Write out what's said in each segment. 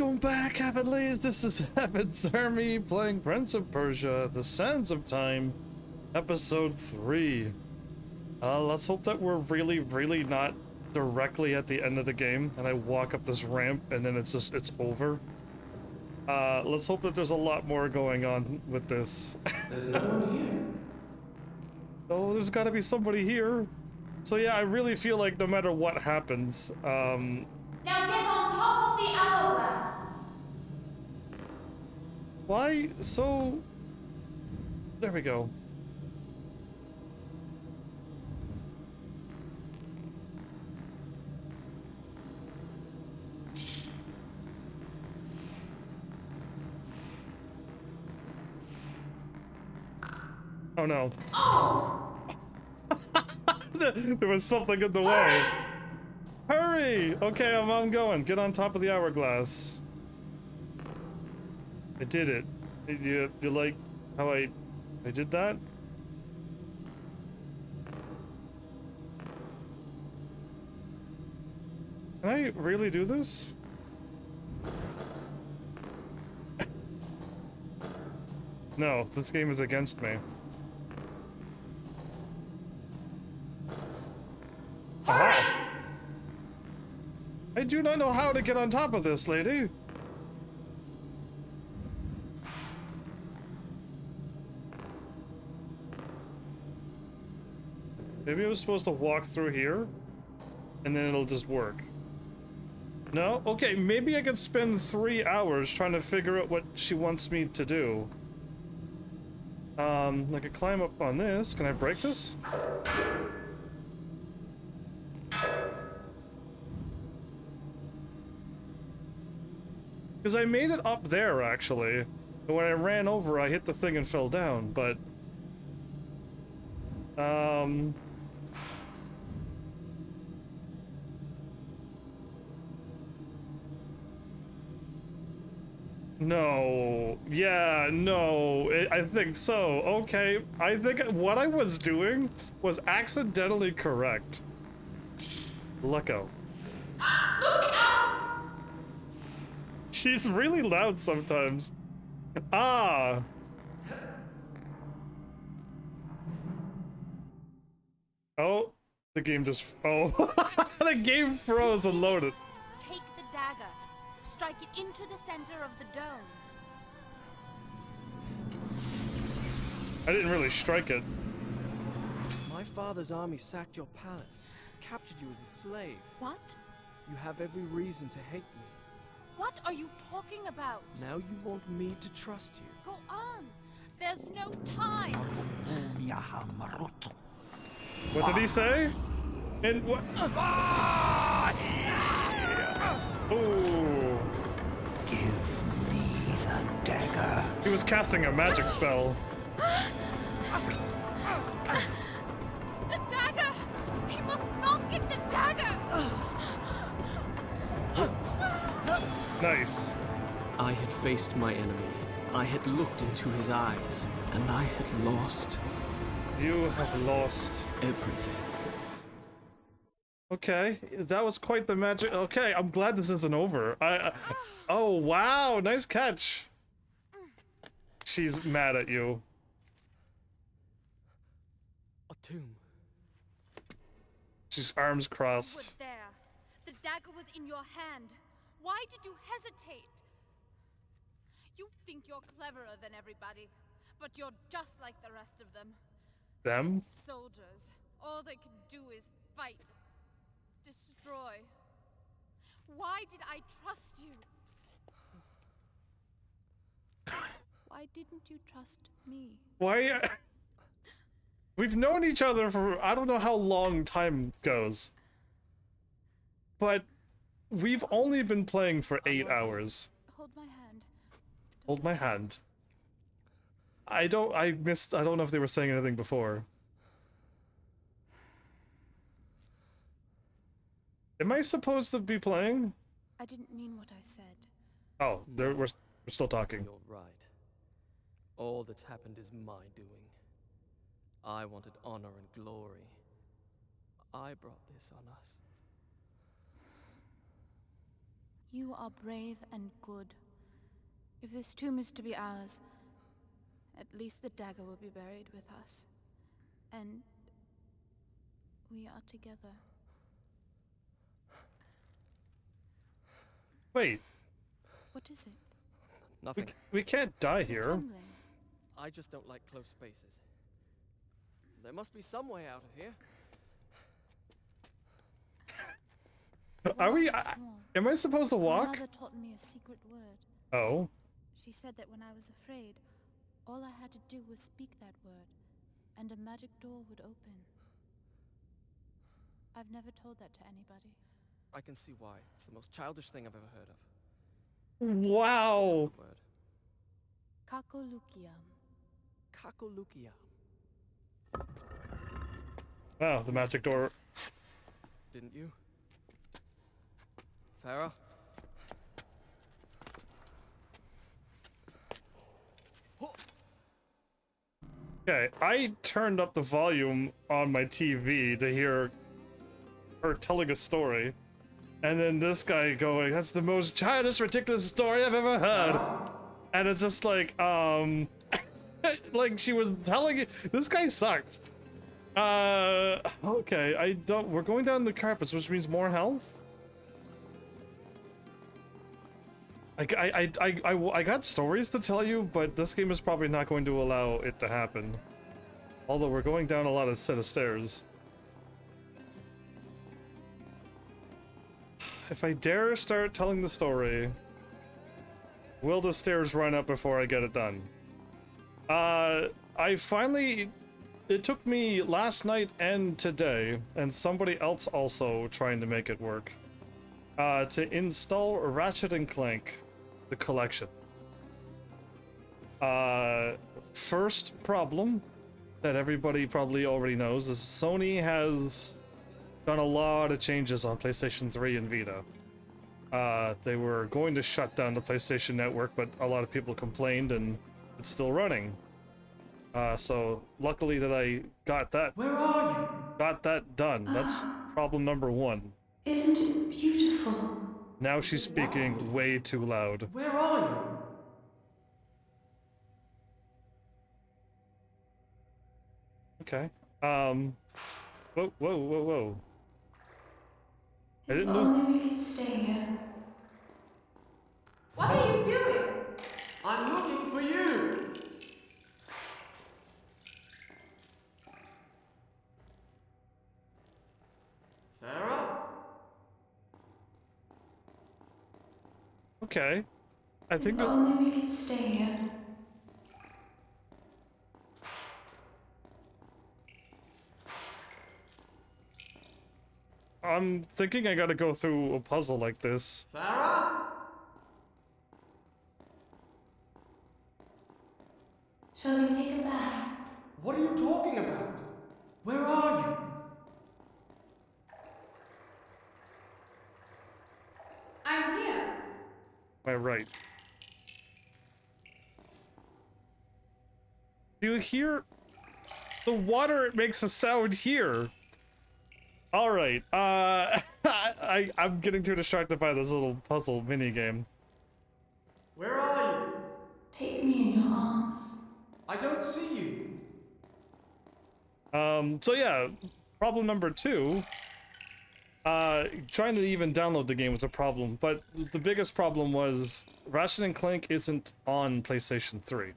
Welcome back, Heavenlies! This is Heaven's Army playing Prince of Persia, The Sands of Time, Episode 3. Let's hope that we're really not directly at the end of the game, and I walk up this ramp and then it's over. Let's hope that there's a lot more going on with this. There's no one here. Oh, there's gotta be somebody here. So yeah, I really feel like no matter what happens, Now get on top of the hourglass. why? So, there we go. Oh no. Oh! There was something in the way. Hurry! Okay, I'm going. Get on top of the hourglass. I did it. You like how I did that? Can I really do this? No, this game is against me. Aha! I do not know how to get on top of this, lady. Maybe I was supposed to walk through here, and then it'll just work. No? Okay, maybe I could spend 3 hours trying to figure out what she wants me to do. I could climb up on this. Can I break this? Because I made it up there, actually. But when I ran over, I hit the thing and fell down, but... No. Yeah, no. I think so. Okay. I think what I was doing was accidentally correct. Look out. Look out! She's really loud sometimes. Ah! Oh, the game just... Oh, the game froze and loaded. Take the dagger. Strike it into the center of the dome. I didn't really strike it. My father's army sacked your palace, captured you as a slave. What? You have every reason to hate me. What are you talking about? Now you want me to trust you. Go on. There's no time. What did he say? And what? Oh. Give me the dagger. He was casting a magic spell. The dagger! He must not get the dagger! Nice. I had faced my enemy. I had looked into his eyes, and I had lost You have lost everything. Okay, that was quite the magic. Okay, I'm glad this isn't over. Oh wow, nice catch. She's mad at you. A tomb. She's arms You were crossed. there. The dagger was in your hand. Why did you hesitate? You think you're cleverer than everybody, but you're just like the rest of them. Them? Soldiers. All they can do is fight. Destroy. Why did I trust you? Why didn't you trust me? Why? We've known each other for I don't know how long time goes. But we've only been playing for 8 hours. Hold my hand. Hold my hand. I don't know if they were saying anything before. Am I supposed to be playing? I didn't mean what I said. Oh, we're still talking. You're right. All that's happened is my doing. I wanted honor and glory. I brought this on us. You are brave and good. If this tomb is to be ours, at least the dagger will be buried with us. And we are together. Wait, What is it? Nothing. we can't die here. Trembling. I just don't like close spaces. There must be some way out of here. Are we? Small. Am I supposed to My walk? mother taught me a secret word. Oh. She said that when I was afraid, all I had to do was speak that word, and a magic door would open. I've never told that to anybody. I can see why. It's the most childish thing I've ever heard of. Wow. What's the word? Kakolukiam. Kakolukia. Wow, the magic door. Didn't you? Farah? Okay, I turned up the volume on my TV to hear her telling a story. And then this guy going, that's the most childish, ridiculous story I've ever heard. And it's just like, like she was telling it. This guy sucks. Okay, we're going down the carpets, which means more health? I got stories to tell you, but this game is probably not going to allow it to happen. Although we're going down a lot of set of stairs. If I dare start telling the story, will the stairs run up before I get it done? It took me last night and today, and somebody else also trying to make it work, to install Ratchet and Clank, the collection. First problem that everybody probably already knows is Sony has done a lot of changes on PlayStation 3 and Vita. They were going to shut down the PlayStation Network, but a lot of people complained and it's still running. So luckily that I got that. Where are you? Got that done. That's problem number one. Isn't it beautiful? Now she's speaking way too loud. Where are you? Okay. Whoa, whoa, whoa, whoa. I If didn't lose. only we could stay here. What are you doing? I'm looking for you. Farah? Okay. I think If that. only we could stay here. I'm thinking I gotta go through a puzzle like this. Farah? Shall we take a bath? What are you talking about? Where are you? I'm here. My right. Do you hear the water? It makes a sound here. All right. I'm getting too distracted by this little puzzle mini game. Where are you? Take me in your arms. I don't see you. So yeah, problem number two. Trying to even download the game was a problem, but the biggest problem was Ratchet and Clank isn't on PlayStation 3.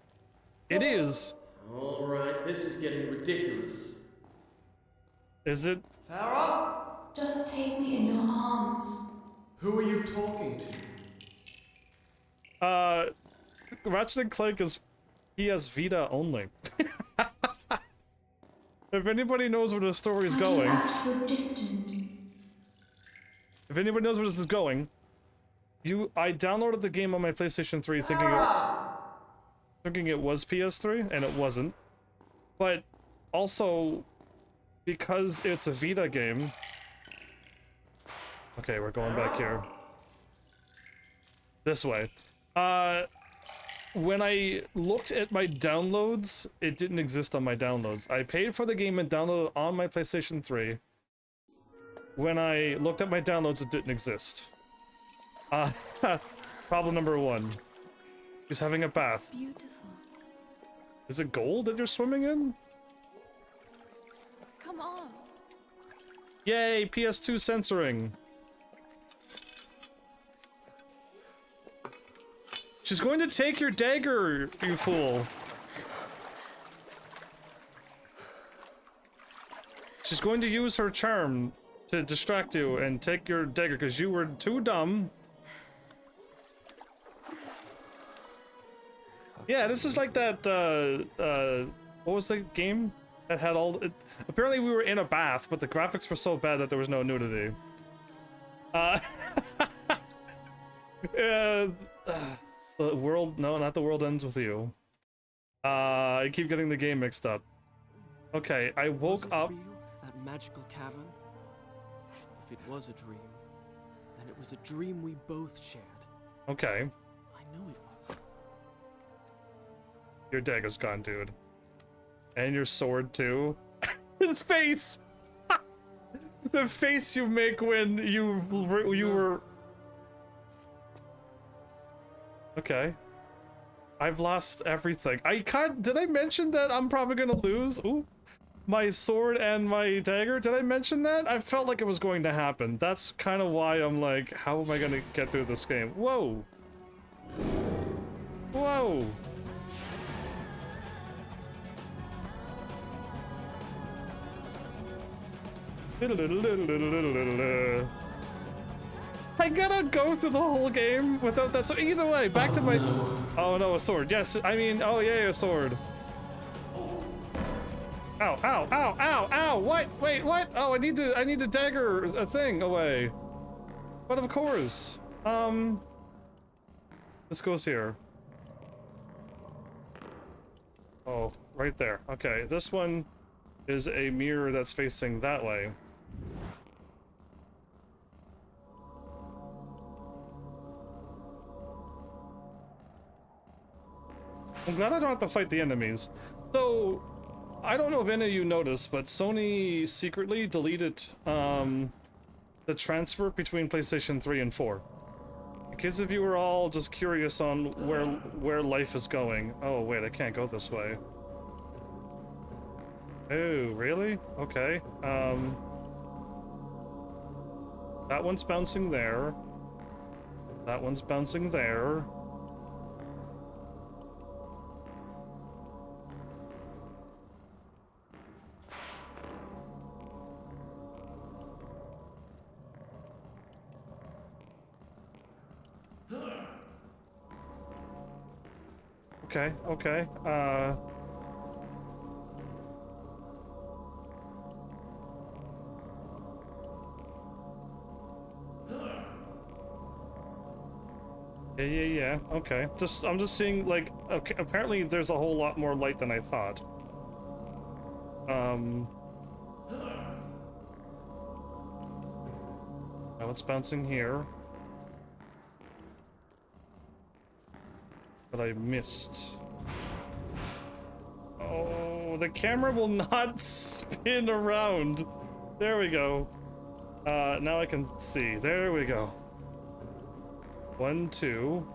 It is. All right, this is getting ridiculous. Is it? Farah? Just take me in your arms. Who are you talking to? Ratchet and Clank is PS Vita only. If anybody knows where the story's going, So distant. if anybody knows where this is going, I downloaded the game on my PlayStation 3 thinking it was PS3, and it wasn't. But also, because it's a Vita game. Okay, we're going back here. This way. When I looked at my downloads, it didn't exist on my downloads. I paid for the game and downloaded it on my PlayStation 3. When I looked at my downloads, it didn't exist. Uh, problem number one. He's having a bath. Beautiful. Is it gold that you're swimming in? Come on. Yay, PS2 censoring. She's going to take your dagger, you fool. She's going to use her charm to distract you and take your dagger because you were too dumb. Yeah, this is like that, what was the game that had all... apparently we were in a bath, but the graphics were so bad that there was no nudity. The world... No, not the world ends with you. I keep getting the game mixed up. Okay, I woke up... Real, that magical cavern? If it was a dream, then it was a dream we both shared. Okay. I know it was. Your dagger's gone, dude. And your sword, too. His face! The face you make when you were... Okay. I've lost everything. Did I mention that I'm probably gonna lose? Ooh. My sword and my dagger? Did I mention that? I felt like it was going to happen. That's kind of why I'm like, how am I gonna get through this game? Whoa! Whoa! I gotta go through the whole game without that. So either way, back to my... Oh no, a sword. Yes, I mean, oh yeah, a sword. Ow, ow, ow, ow, ow! What? Wait, what? Oh, I need to dagger a thing away. But of course. This goes here. Oh, right there. Okay, this one is a mirror that's facing that way. I'm glad I don't have to fight the enemies. So, I don't know if any of you noticed, but Sony secretly deleted the transfer between PlayStation 3 and 4. In case if you were all just curious on where life is going. Oh wait, I can't go this way. Oh, really? Okay. That one's bouncing there. That one's bouncing there. Okay, okay, yeah, okay. I'm just seeing, like, okay, apparently there's a whole lot more light than I thought. Now it's bouncing here. But I missed. Oh, the camera will not spin around. There we go. Now I can see. There we go. 1, 2.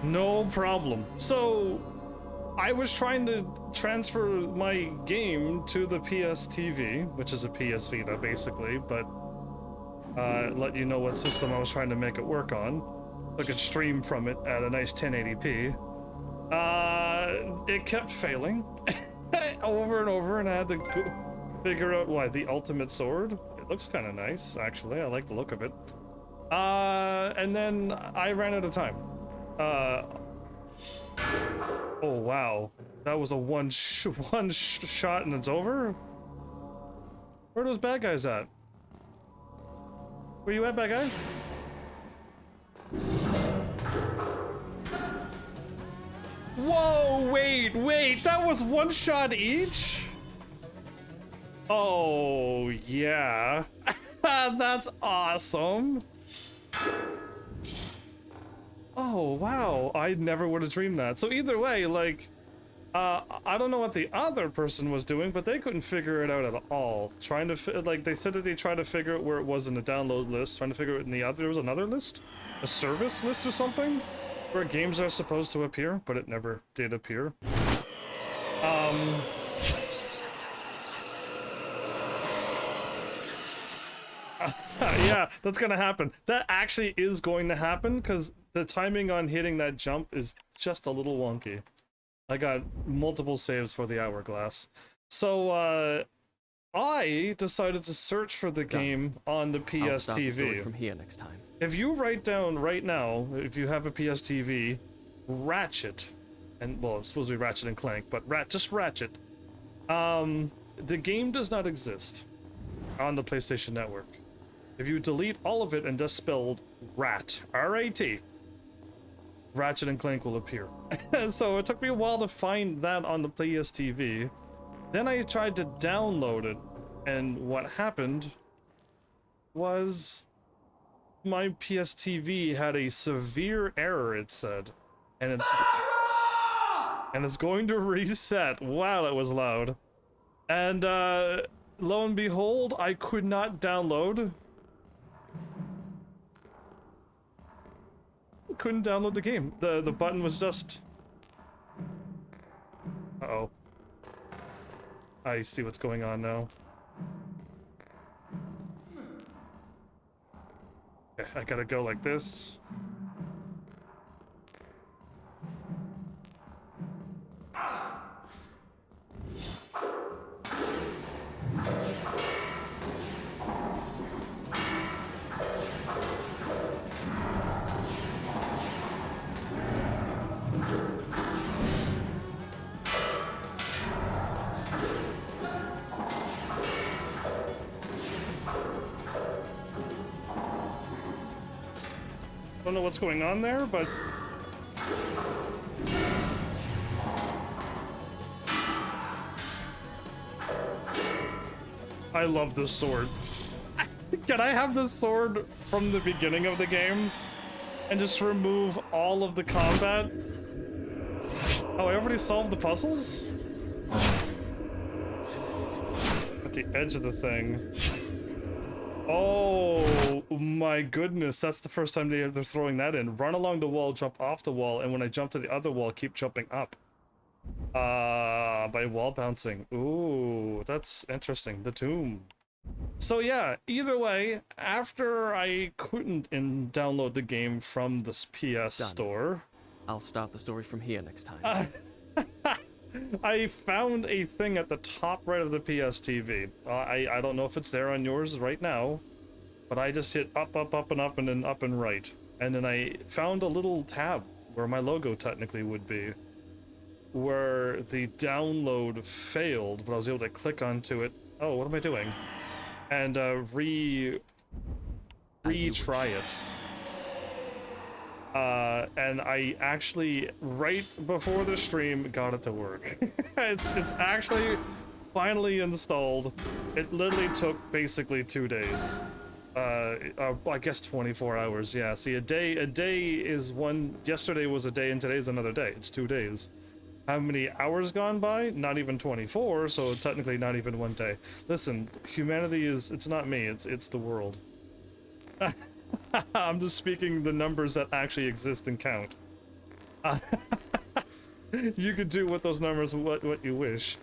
No problem. So, I was trying to transfer my game to the PS TV, which is a PS Vita, basically, but let you know what system I was trying to make it work on. I could stream from it at a nice 1080p. It kept failing over and over, and I had to figure out why. The ultimate sword? It looks kind of nice, actually. I like the look of it. And then I ran out of time. Oh wow, that was a one shot and it's over? Where are those bad guys at? Where you at, bad guy? Whoa, wait, that was one shot each? Oh, yeah. That's awesome. Oh, wow. I never would have dreamed that. So either way, like, I don't know what the other person was doing, but they couldn't figure it out at all. Trying to, like, they said that they tried to figure out where it was in the download list, trying to figure it in the other, there was another list? A service list or something? Where games are supposed to appear, but it never did appear. Yeah, that's gonna happen. That actually is going to happen, because the timing on hitting that jump is just a little wonky. I got multiple saves for the hourglass. So, I decided to search for the game on the I'll start the story PSTV. from here next time. If you write down right now, if you have a PSTV, Ratchet, and well, it's supposed to be Ratchet and Clank, but just Ratchet. The game does not exist on the PlayStation Network. If you delete all of it and just spelled RAT, R-A-T, Ratchet and Clank will appear. So it took me a while to find that on the PSTV. Then I tried to download it, and what happened was my PSTV had a severe error, it said, and it's going to reset. Wow, that was loud. And lo and behold, I could not download. Couldn't download the game. The button was just. Uh-oh. I see what's going on now. Okay, I gotta go like this. Don't know what's going on there, but I love this sword. Can I have this sword from the beginning of the game and just remove all of the combat? Oh, I already solved the puzzles? At the edge of the thing. Oh my goodness, that's the first time they're throwing that in. Run along the wall, jump off the wall, and when I jump to the other wall, keep jumping up. By wall bouncing. Ooh, that's interesting. The tomb. So yeah, either way, after I couldn't download the game from the PS store, I'll start the story from here next time. I found a thing at the top right of the PSTV. I don't know if it's there on yours right now, but I just hit up, up, up, and up, and then up and right. And then I found a little tab where my logo technically would be, where the download failed, but I was able to click onto it. Oh, what am I doing? And retry it. And I actually, right before the stream, got it to work. It's actually finally installed. It literally took basically 2 days. I guess 24 hours, yeah. See, a day is one, yesterday was a day and today's another day. It's 2 days. How many hours gone by? Not even 24, so technically not even 1 day. Listen, humanity it's not me, it's the world. I'm just speaking the numbers that actually exist and count. You could do with those numbers what you wish.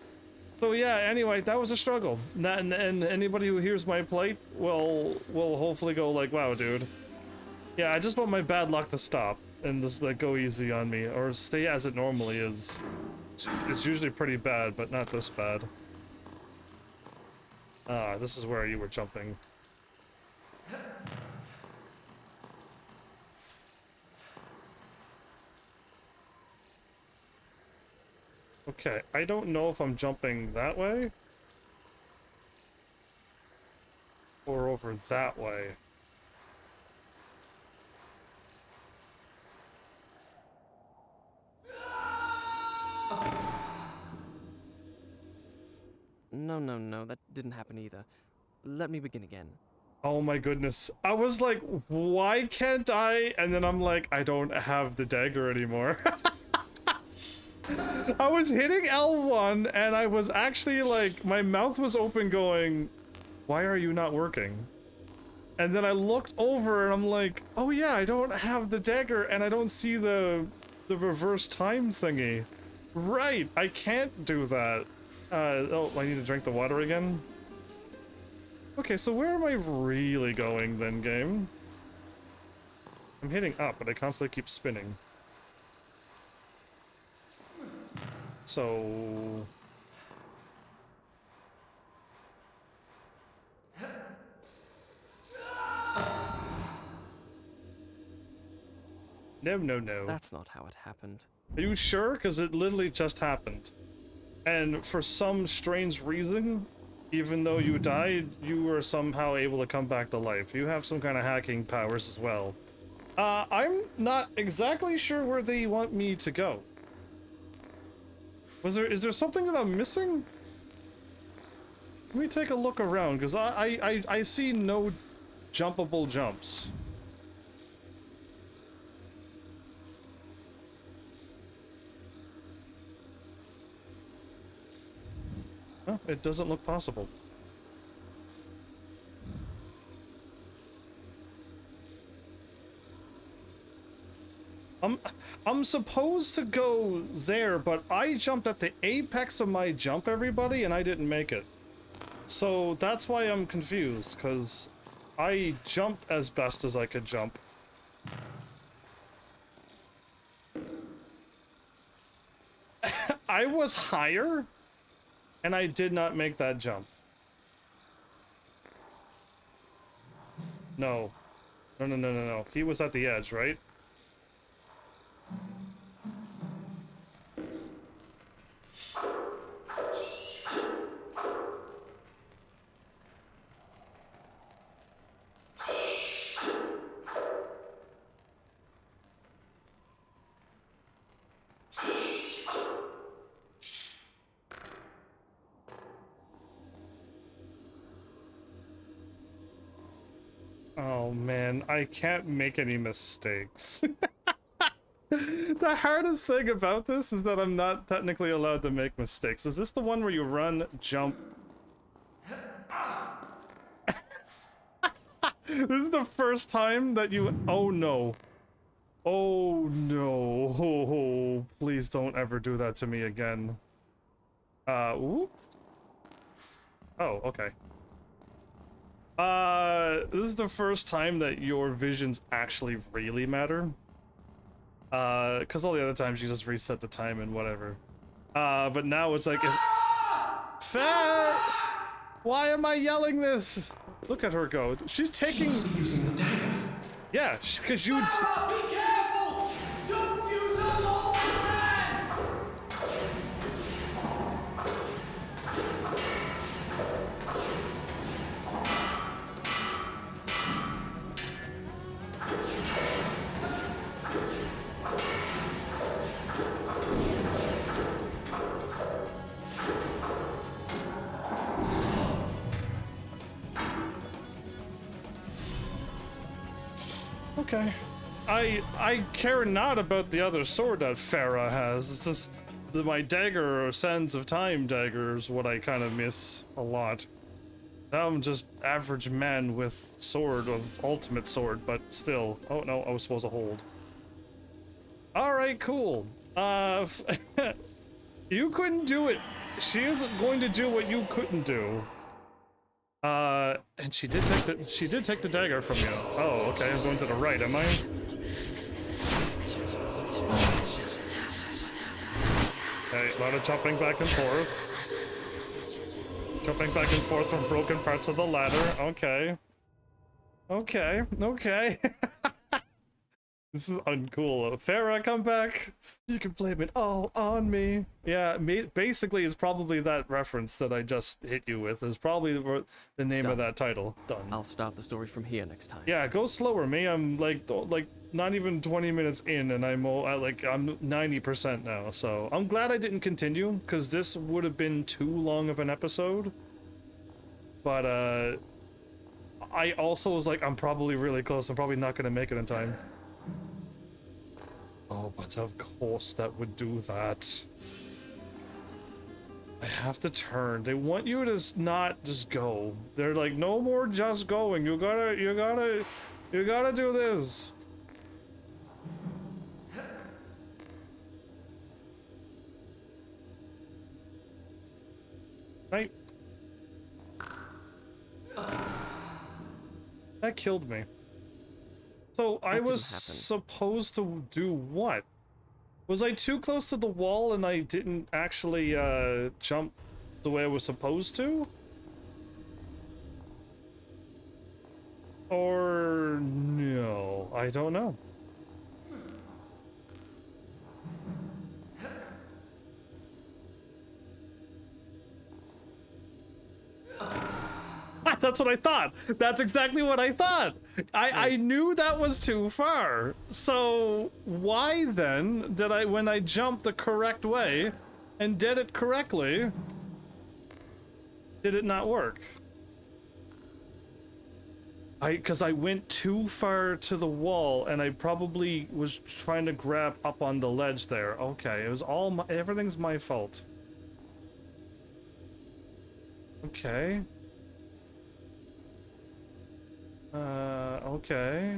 So yeah, anyway, that was a struggle. And anybody who hears my plight will hopefully go like, wow, dude. Yeah, I just want my bad luck to stop and just like go easy on me, or stay as it normally is. It's usually pretty bad, but not this bad. This is where you were jumping. Okay, I don't know if I'm jumping that way or over that way. No, that didn't happen either. Let me begin again. Oh my goodness. I was like, why can't I? And then I'm like, I don't have the dagger anymore. I was hitting L1 and I was actually like, my mouth was open going, why are you not working? And then I looked over and I'm like, oh yeah, I don't have the dagger and I don't see the reverse time thingy. Right, I can't do that. Oh, I need to drink the water again? Okay, so where am I really going then, game? I'm hitting up, but I constantly keep spinning. So... No. That's not how it happened. Are you sure? Because it literally just happened. And for some strange reason, even though you died, you were somehow able to come back to life. You have some kind of hacking powers as well. I'm not exactly sure where they want me to go. Is there something that I'm missing? Let me take a look around, because I see no jumpable jumps. Huh, it doesn't look possible. I'm supposed to go there, but I jumped at the apex of my jump, everybody, and I didn't make it. So that's why I'm confused, because I jumped as best as I could jump. I was higher, and I did not make that jump. No. No. He was at the edge, right? Oh man, I can't make any mistakes. The hardest thing about this is that I'm not technically allowed to make mistakes. Is this the one where you run, jump? This is the first time that you... Oh no. Oh no. Oh, please don't ever do that to me again. Ooh. Oh, okay. This is the first time that your visions actually really matter. Because all the other times you just reset the time and whatever. But now it's like... Fair! Why am I yelling this? Look at her go. She's taking... Using the dagger. Yeah, because you... Be careful! Don't use us all again! Okay. I care not about the other sword that Farah has. It's just my dagger or Sands of Time dagger is what I kind of miss a lot. Now I'm just average man with sword of ultimate sword, but still. Oh no, I was supposed to hold. Alright, cool. You couldn't do it. She isn't going to do what you couldn't do. And she did take the dagger from you. Oh, okay, I'm going to the right, am I? Okay, a lot of jumping back and forth. Jumping back and forth from broken parts of the ladder. Okay. Okay. This is uncool. Farah, come back. You can blame it all on me. Yeah, basically it's probably that reference that I just hit you with is probably the name of that title. Done. I'll start the story from here next time. Yeah, go slower, me. I'm like not even 20 minutes in and I'm 90% now. So I'm glad I didn't continue because this would have been too long of an episode. But I also was like, I'm probably really close. I'm probably not gonna make it in time. Oh, but of course that would do that. I have to turn. They want you to not just go. They're like, no more just going. You gotta do this. Right. That killed me. So I was supposed to do what? Was I too close to the wall and I didn't actually jump the way I was supposed to? Or no, I don't know. That's what I thought. That's exactly what I thought. I knew that was too far. So why then did I, when I jumped the correct way and did it correctly, did it not work? Because I went too far to the wall and I probably was trying to grab up on the ledge there. Okay, it was all my, everything's my fault. Okay. Okay.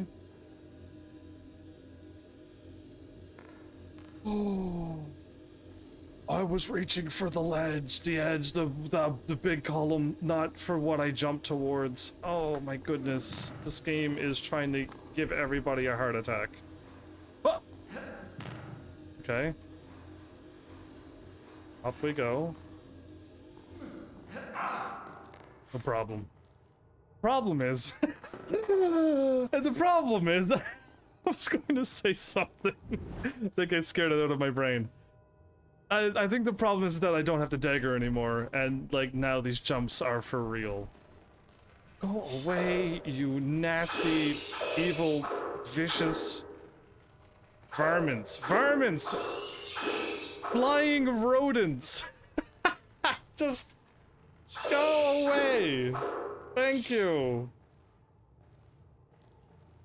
Oh, I was reaching for the ledge, the edge, the big column, not for what I jumped towards. Oh my goodness, this game is trying to give everybody a heart attack. Oh! Okay. Up we go. No problem. Problem is, the problem is, I was going to say something. I think I scared it out of my brain. I think the problem is that I don't have to dagger anymore, and like now these jumps are for real. Go away, you nasty, evil, vicious varmints. Varmints! Flying rodents! Just go away! Thank you!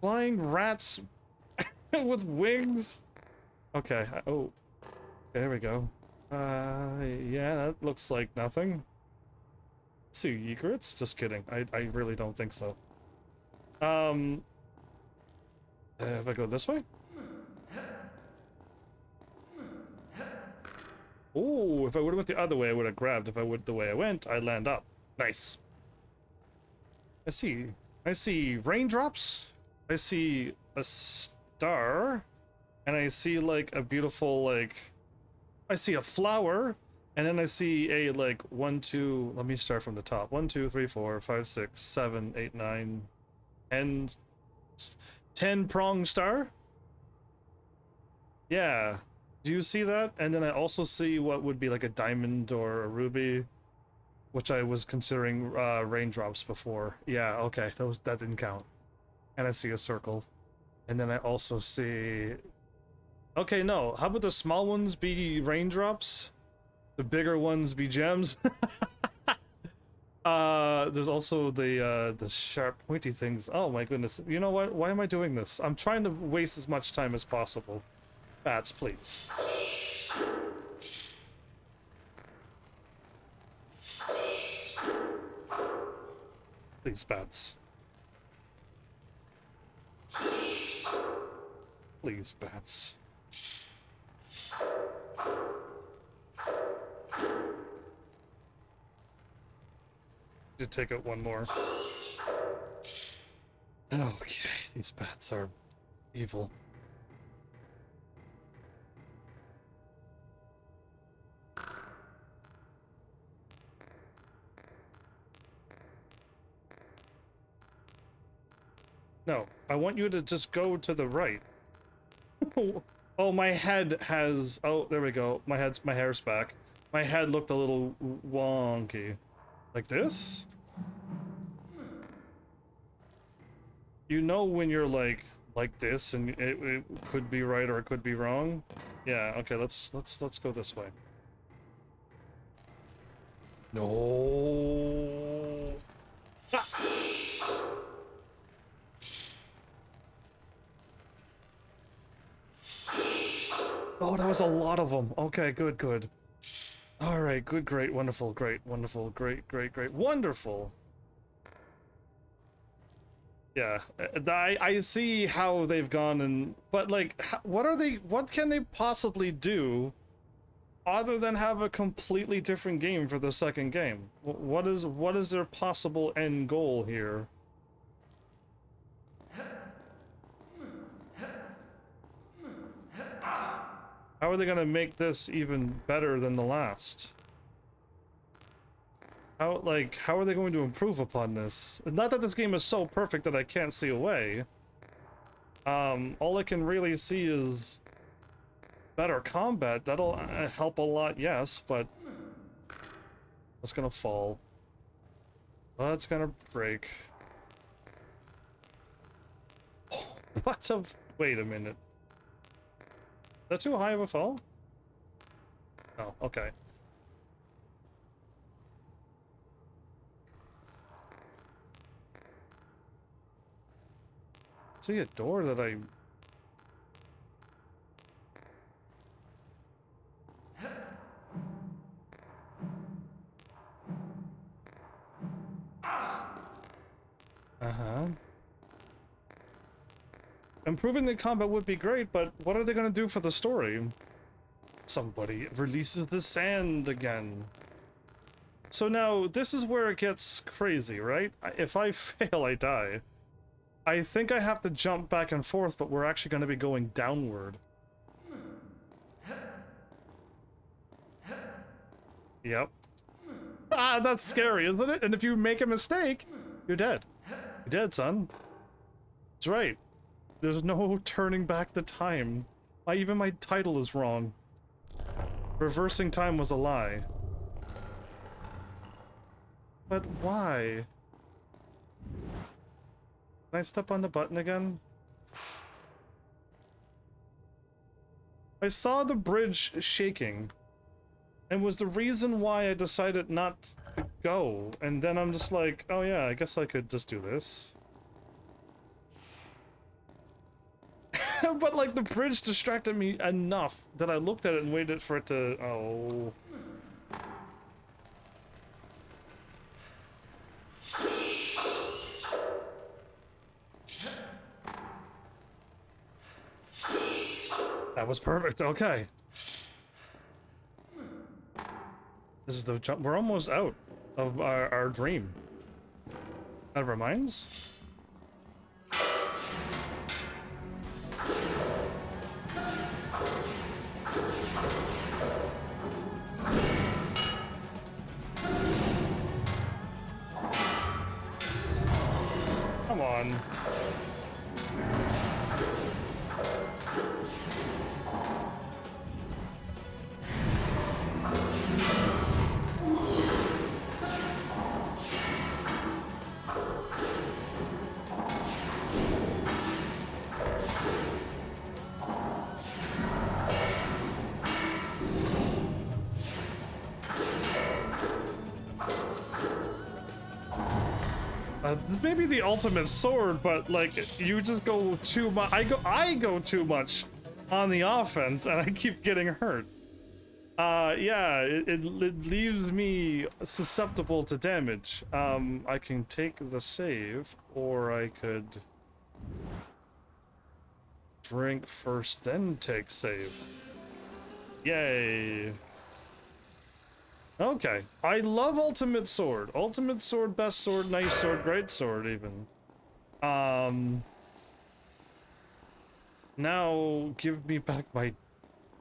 Flying rats with wings? Okay, oh. There we go. Yeah, that looks like nothing. Sea egrets? Just kidding. I really don't think so. If I go this way? Oh, if I would have went the other way, I would have grabbed. If I went the way I went, I'd land up. Nice. I see raindrops. I see a star. And I see like a beautiful, like, I see a flower. And then I see a like 1, 2, let me start from the top. 1, 2, 3, 4, 5, 6, 7, 8, 9, 10 prong star. Yeah. Do you see that? And then I also see what would be like a diamond or a ruby, which I was considering raindrops before. Yeah, okay, that didn't count. And I see a circle. And then I also see... Okay, no, how about the small ones be raindrops? The bigger ones be gems? There's also the sharp pointy things. Oh my goodness, you know what? Why am I doing this? I'm trying to waste as much time as possible. Bats, please. Please, bats. Please, bats. Did take out one more. Okay, these bats are evil. No, I want you to just go to the right. Oh, my head has... Oh, there we go. My hair's back. My head looked a little wonky. Like this? You know when you're like this and it could be right or it could be wrong? Yeah, okay, let's go this way. No. Ah! Oh, that was a lot of them. Okay, good, good. All right, good, great, wonderful, great, wonderful, great, great, great, wonderful. Yeah, I see how they've gone and, but like, what can they possibly do other than have a completely different game for the second game? What is their possible end goal here? How are they gonna make this even better than the last? How are they going to improve upon this? Not that this game is so perfect that I can't see a way. All I can really see is better combat. That'll help a lot, yes, but that's gonna fall. That's gonna break. Oh, what a... Wait a minute. Is that too high of a fall? Oh, okay. See a door that I... Uh-huh. Improving the combat would be great, but what are they gonna do for the story? Somebody releases the sand again. So now, this is where it gets crazy, right? If I fail, I die. I think I have to jump back and forth, but we're actually going to be going downward. Yep. Ah, that's scary, isn't it? And if you make a mistake, you're dead. You're dead, son. That's right. There's no turning back the time. Even my title is wrong. Reversing time was a lie. But why? Can I step on the button again? I saw the bridge shaking, and was the reason why I decided not to go. And then I'm just like, oh yeah, I guess I could just do this. But like the bridge distracted me enough that I looked at it and waited for it to... Oh... That was perfect, okay. This is the jump. We're almost out of our dream. Out of our minds? Come on. Maybe the ultimate sword, but like you just go too much. I go too much on the offense, and I keep getting hurt. Yeah, it leaves me susceptible to damage. I can take the save, or I could drink first, then take save. Yay. Okay, I love Ultimate Sword. Ultimate Sword, best sword, nice sword, great sword, even. Now, give me back my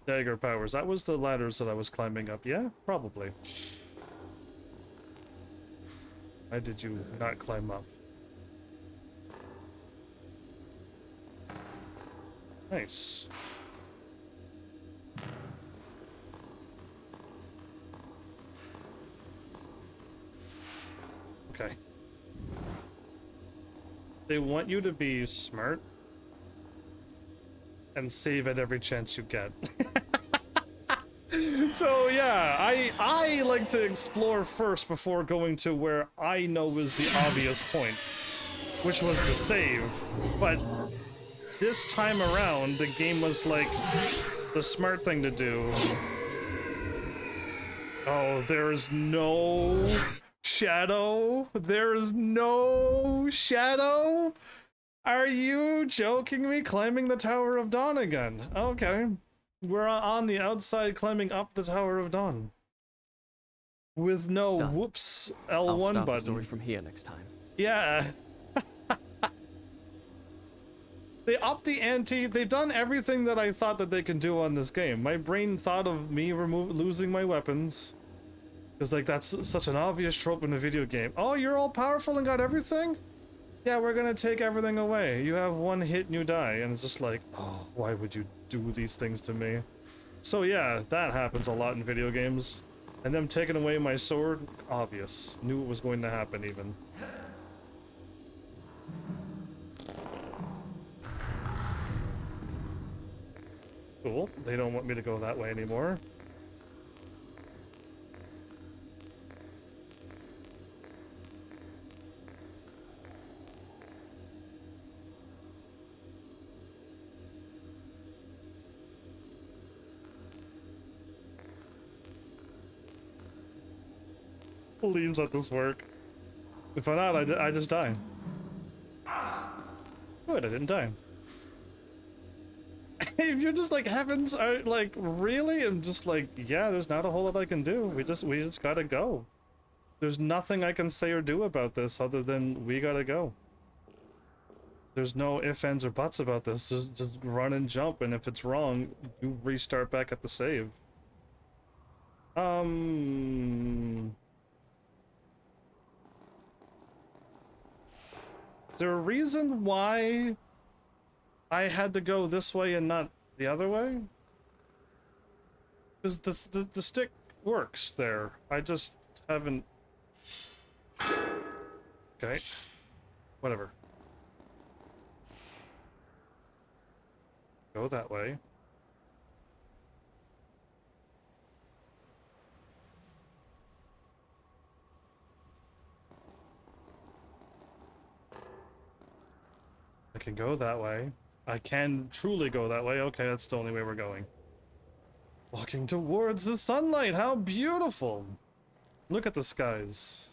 dagger powers. That was the ladders that I was climbing up. Yeah, probably. Why did you not climb up? Nice. Okay. They want you to be smart and save at every chance you get. So yeah, I like to explore first before going to where I know is the obvious point, which was the save. But this time around, the game was like, the smart thing to do. Oh, there is no shadow. There is no shadow. Are you joking me? Climbing the Tower of Dawn again. Okay. We're on the outside climbing up the Tower of Dawn. With no Done. whoops I'll L1 start the button. story from here next time. Yeah. They upped the ante. They've done everything that I thought that they can do on this game. My brain thought of me losing my weapons. Because, like, that's such an obvious trope in a video game. Oh, you're all powerful and got everything? Yeah, we're gonna take everything away. You have one hit and you die. And it's just like, oh, why would you do these things to me? So yeah, that happens a lot in video games. And them taking away my sword, obvious. Knew it was going to happen even. Cool. They don't want me to go that way anymore. Please let this work. If not, I just die. Good, I didn't die. If you're just like, heavens, are like, really? I'm just like, yeah, there's not a whole lot I can do. We just gotta go. There's nothing I can say or do about this other than we gotta go. There's no ifs, ands, or buts about this. Just run and jump, and if it's wrong, you restart back at the save. Is there a reason why I had to go this way and not the other way? Because the stick works there. I just haven't... Okay. Whatever. Go that way. I can go that way. I can truly go that way. Okay, that's the only way we're going. Walking towards the sunlight. How beautiful. Look at the skies.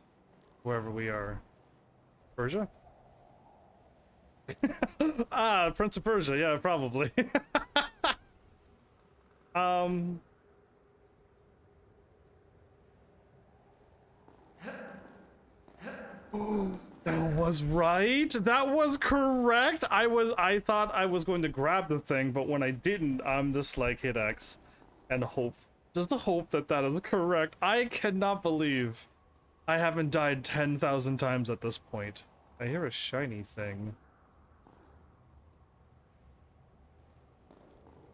Wherever we are. Persia? Ah, Prince of Persia. Yeah, probably. That was right. That was correct. I thought I was going to grab the thing, but when I didn't, I'm just like hit X and hope. Just hope that that is correct. I cannot believe I haven't died 10,000 times at this point. I hear a shiny thing.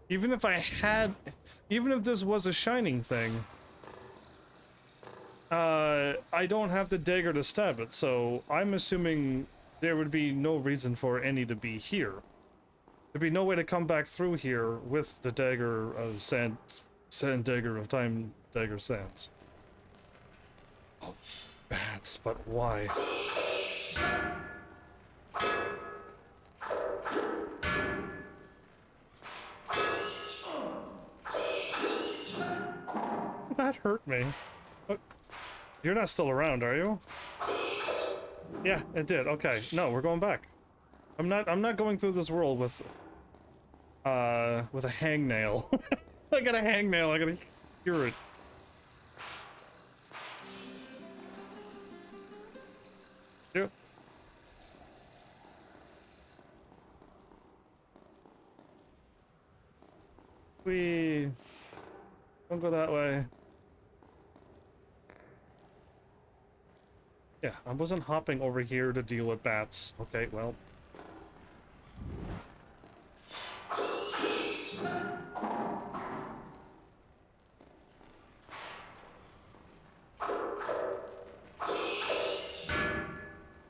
Even if this was a shining thing, I don't have the dagger to stab it, so I'm assuming there would be no reason for any to be here. There'd be no way to come back through here with the dagger of sand dagger of time, dagger sands. Oh, bats, but why? That hurt me. You're not still around, are you? Yeah, it did. Okay. No, we're going back. I'm not going through this world with a hangnail. I got a hangnail, I gotta cure it. Yep. We don't go that way. Yeah, I wasn't hopping over here to deal with bats. Okay, well.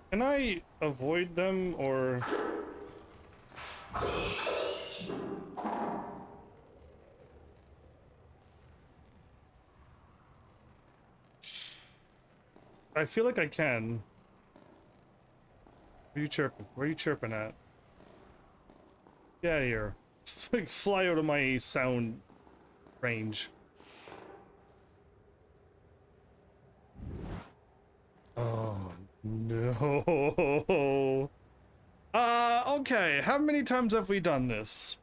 Can I avoid them, or... I feel like I can. Where are you chirping? Where are you chirping at? Get out of here. Like, fly out of my sound range. Oh no. Okay, how many times have we done this?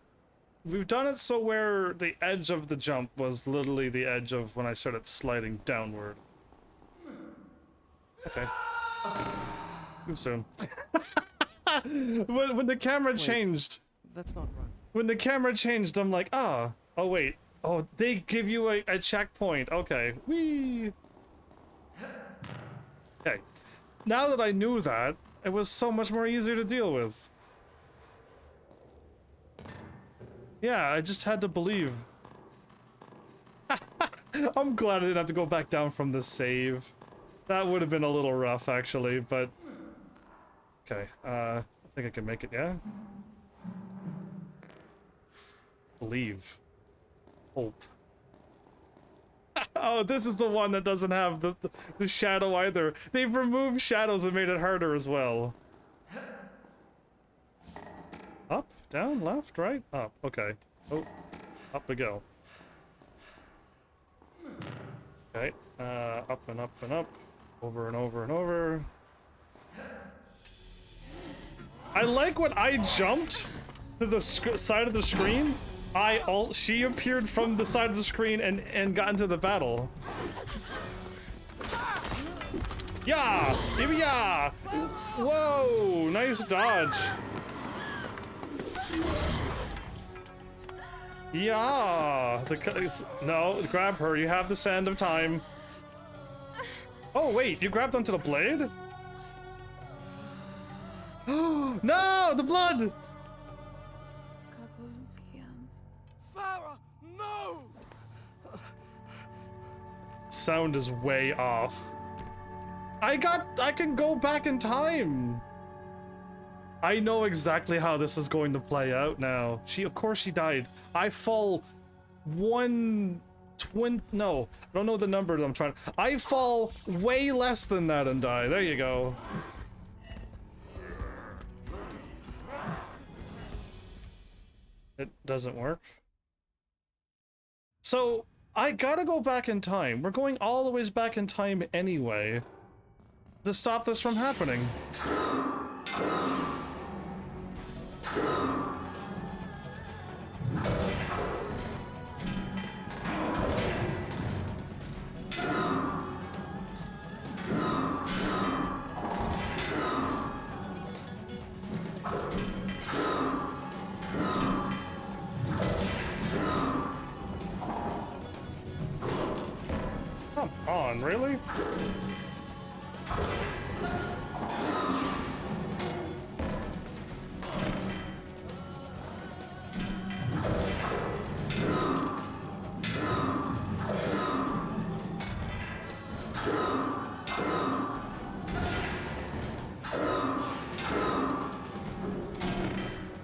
We've done it so where the edge of the jump was literally the edge of when I started sliding downward. Okay. Too soon. when the camera changed. That's not right. When the camera changed, I'm like, ah. Oh, wait. Oh, they give you a checkpoint. Okay. Whee! Okay. Now that I knew that, it was so much more easier to deal with. Yeah, I just had to believe. I'm glad I didn't have to go back down from the save. That would have been a little rough, actually, but... Okay, I think I can make it, yeah? Believe. Hope. Oh, this is the one that doesn't have the shadow either. They've removed shadows and made it harder as well. Up, down, left, right, up. Okay. Oh, up we go. Okay, up and up and up. Over and over and over. I like when I jumped to the side of the screen. She appeared from the side of the screen and got into the battle. Yeah! Yeah! Whoa! Nice dodge. Yeah! No, grab her. You have the sand of time. Oh, wait. You grabbed onto the blade? Oh, no! The blood! Farah, no! Sound is way off. I can go back in time. I know exactly how this is going to play out now. Of course she died. I fall no, I don't know the number that I'm trying. I fall way less than that and die. There you go. It doesn't work. So, I gotta go back in time. We're going all the ways back in time anyway to stop this from happening. Come on, really?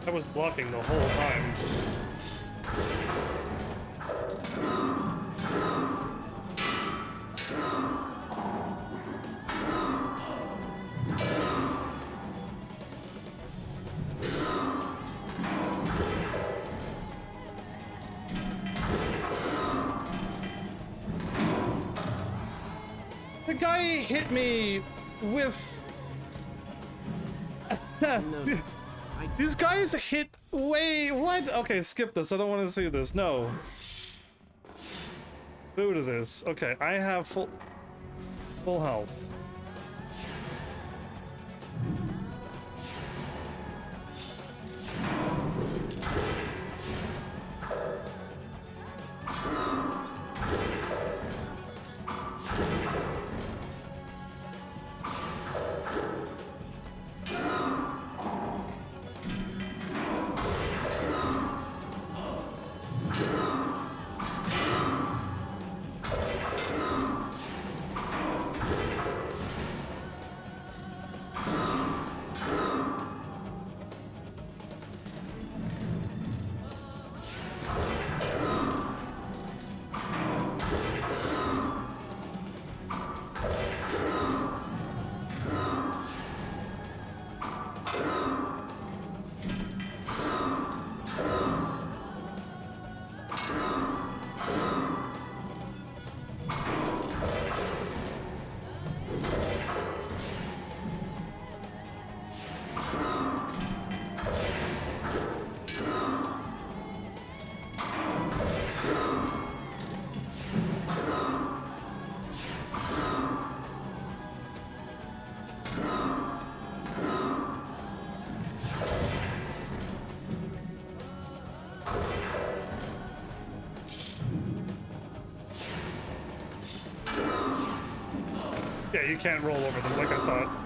I was blocking the whole time. The guy hit me with... These guys hit way... What? Okay, skip this. I don't want to see this. No. Boo to this. Okay, I have full health. Yeah, you can't roll over them like I thought.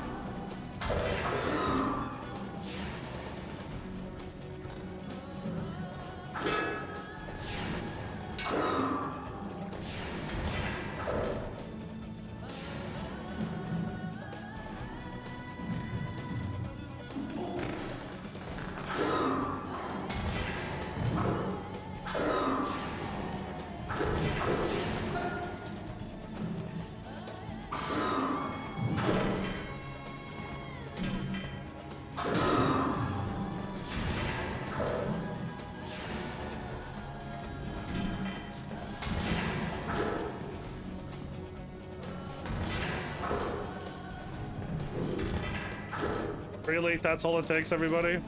Really? That's all it takes, everybody?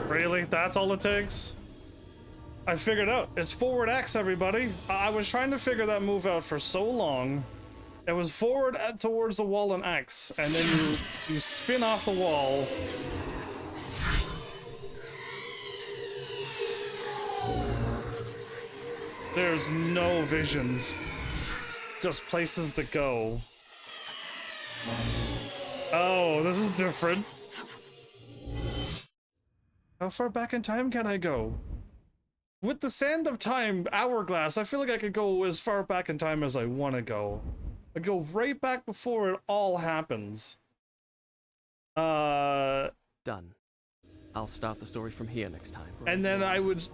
Really? That's all it takes? I figured out. It's forward X, everybody. I was trying to figure that move out for so long. It was forward towards the wall and X, and then you spin off the wall. There's no visions. Just places to go. Oh, this is different. How far back in time can I go? With the Sand of Time hourglass, I feel like I could go as far back in time as I want to go. I go right back before it all happens. Done. I'll start the story from here next time. And then I would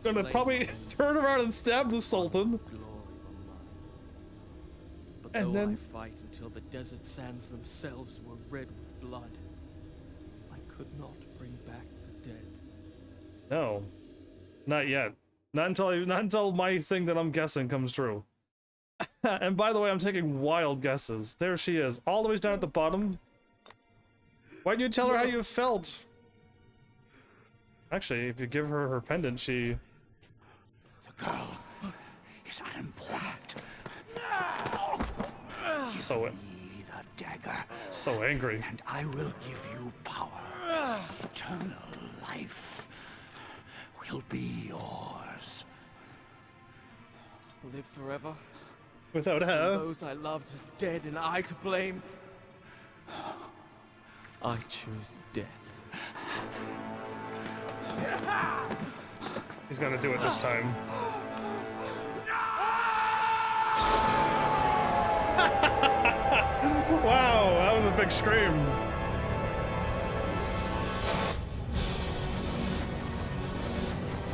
gonna probably turn around and stab the Sultan. But And though then I fight until the desert sands themselves were red with blood, I could not bring back the dead. no, not yet. Not until my thing that I'm guessing comes true. And by the way, I'm taking wild guesses. There she is, all the way down at the bottom. Why didn't you tell her how you felt? Actually, if you give her her pendant, she... The girl is unimportant. So, Give me the dagger, so angry. and I will give you power. Eternal life will be yours. Live forever? Without her. Those I loved are dead and I to blame. I choose death. He's gonna do it this time. Wow, that was a big scream.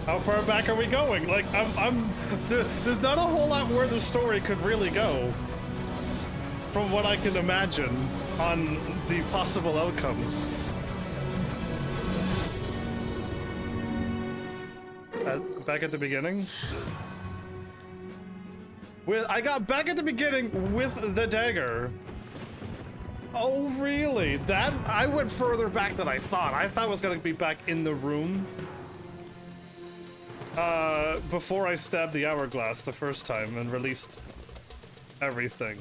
How far back are we going? Like, there's not a whole lot where the story could really go, from what I can imagine on the possible outcomes. Back at the beginning? I got back at the beginning with the dagger. Oh, really? That I went further back than I thought. I thought I was gonna be back in the room. Before I stabbed the hourglass the first time and released everything.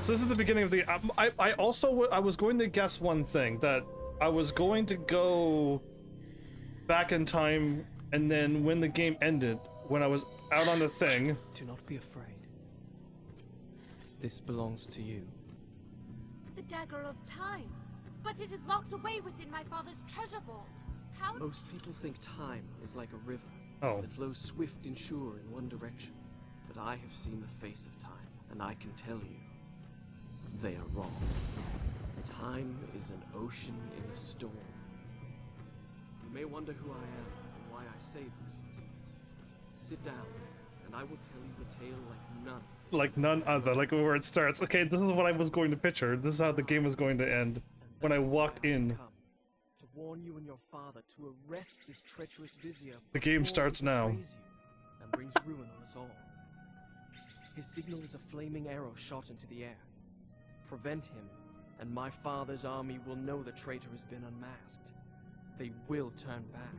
So this is the beginning of the... I was going to guess one thing, that I was going to go back in time, and then when the game ended, when I was out on the thing... Do not be afraid. This belongs to you. The dagger of time. But it is locked away within my father's treasure vault. How? Most people think time is like a river Oh. that flows swift and sure in one direction. But I have seen the face of time, and I can tell you, they are wrong. Time is an ocean in a storm. You may wonder who I am and why I say this. Sit down, and I will tell you the tale like none. Like none other, like where it starts. Okay, this is what I was going to picture. This is how the game was going to end. When I walked in. To warn you and your father to arrest this treacherous vizier. The game starts now. And brings ruin on us all. His signal is a flaming arrow shot into the air. Prevent him, and my father's army will know the traitor has been unmasked. They will turn back.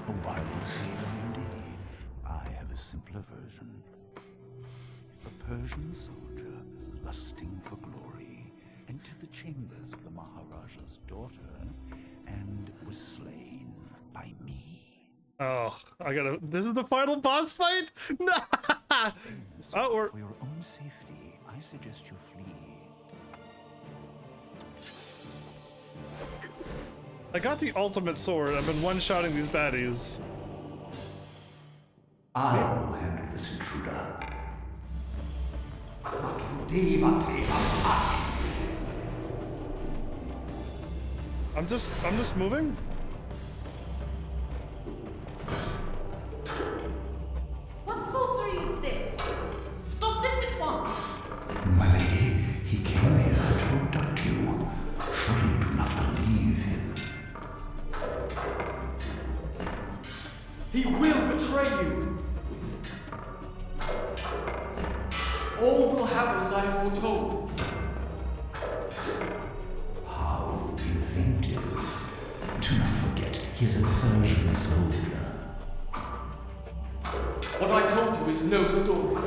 A wild tale indeed. I have a simpler version. A Persian soldier, lusting for glory, entered the chambers of the Maharaja's daughter and was slain by me. Oh, I gotta. This is the final boss fight? No! Oh, we're. For your own safety, I suggest you flee. I got the ultimate sword. I've been one-shotting these baddies. I will handle this intruder. I'm just moving. What sorcery is this? Stop this at once! My lady, he came here to abduct you. Surely you do not believe him. He will betray you! All will happen as I have foretold. How inventive. Do not forget, he is a Persian soldier. What I told you is no story.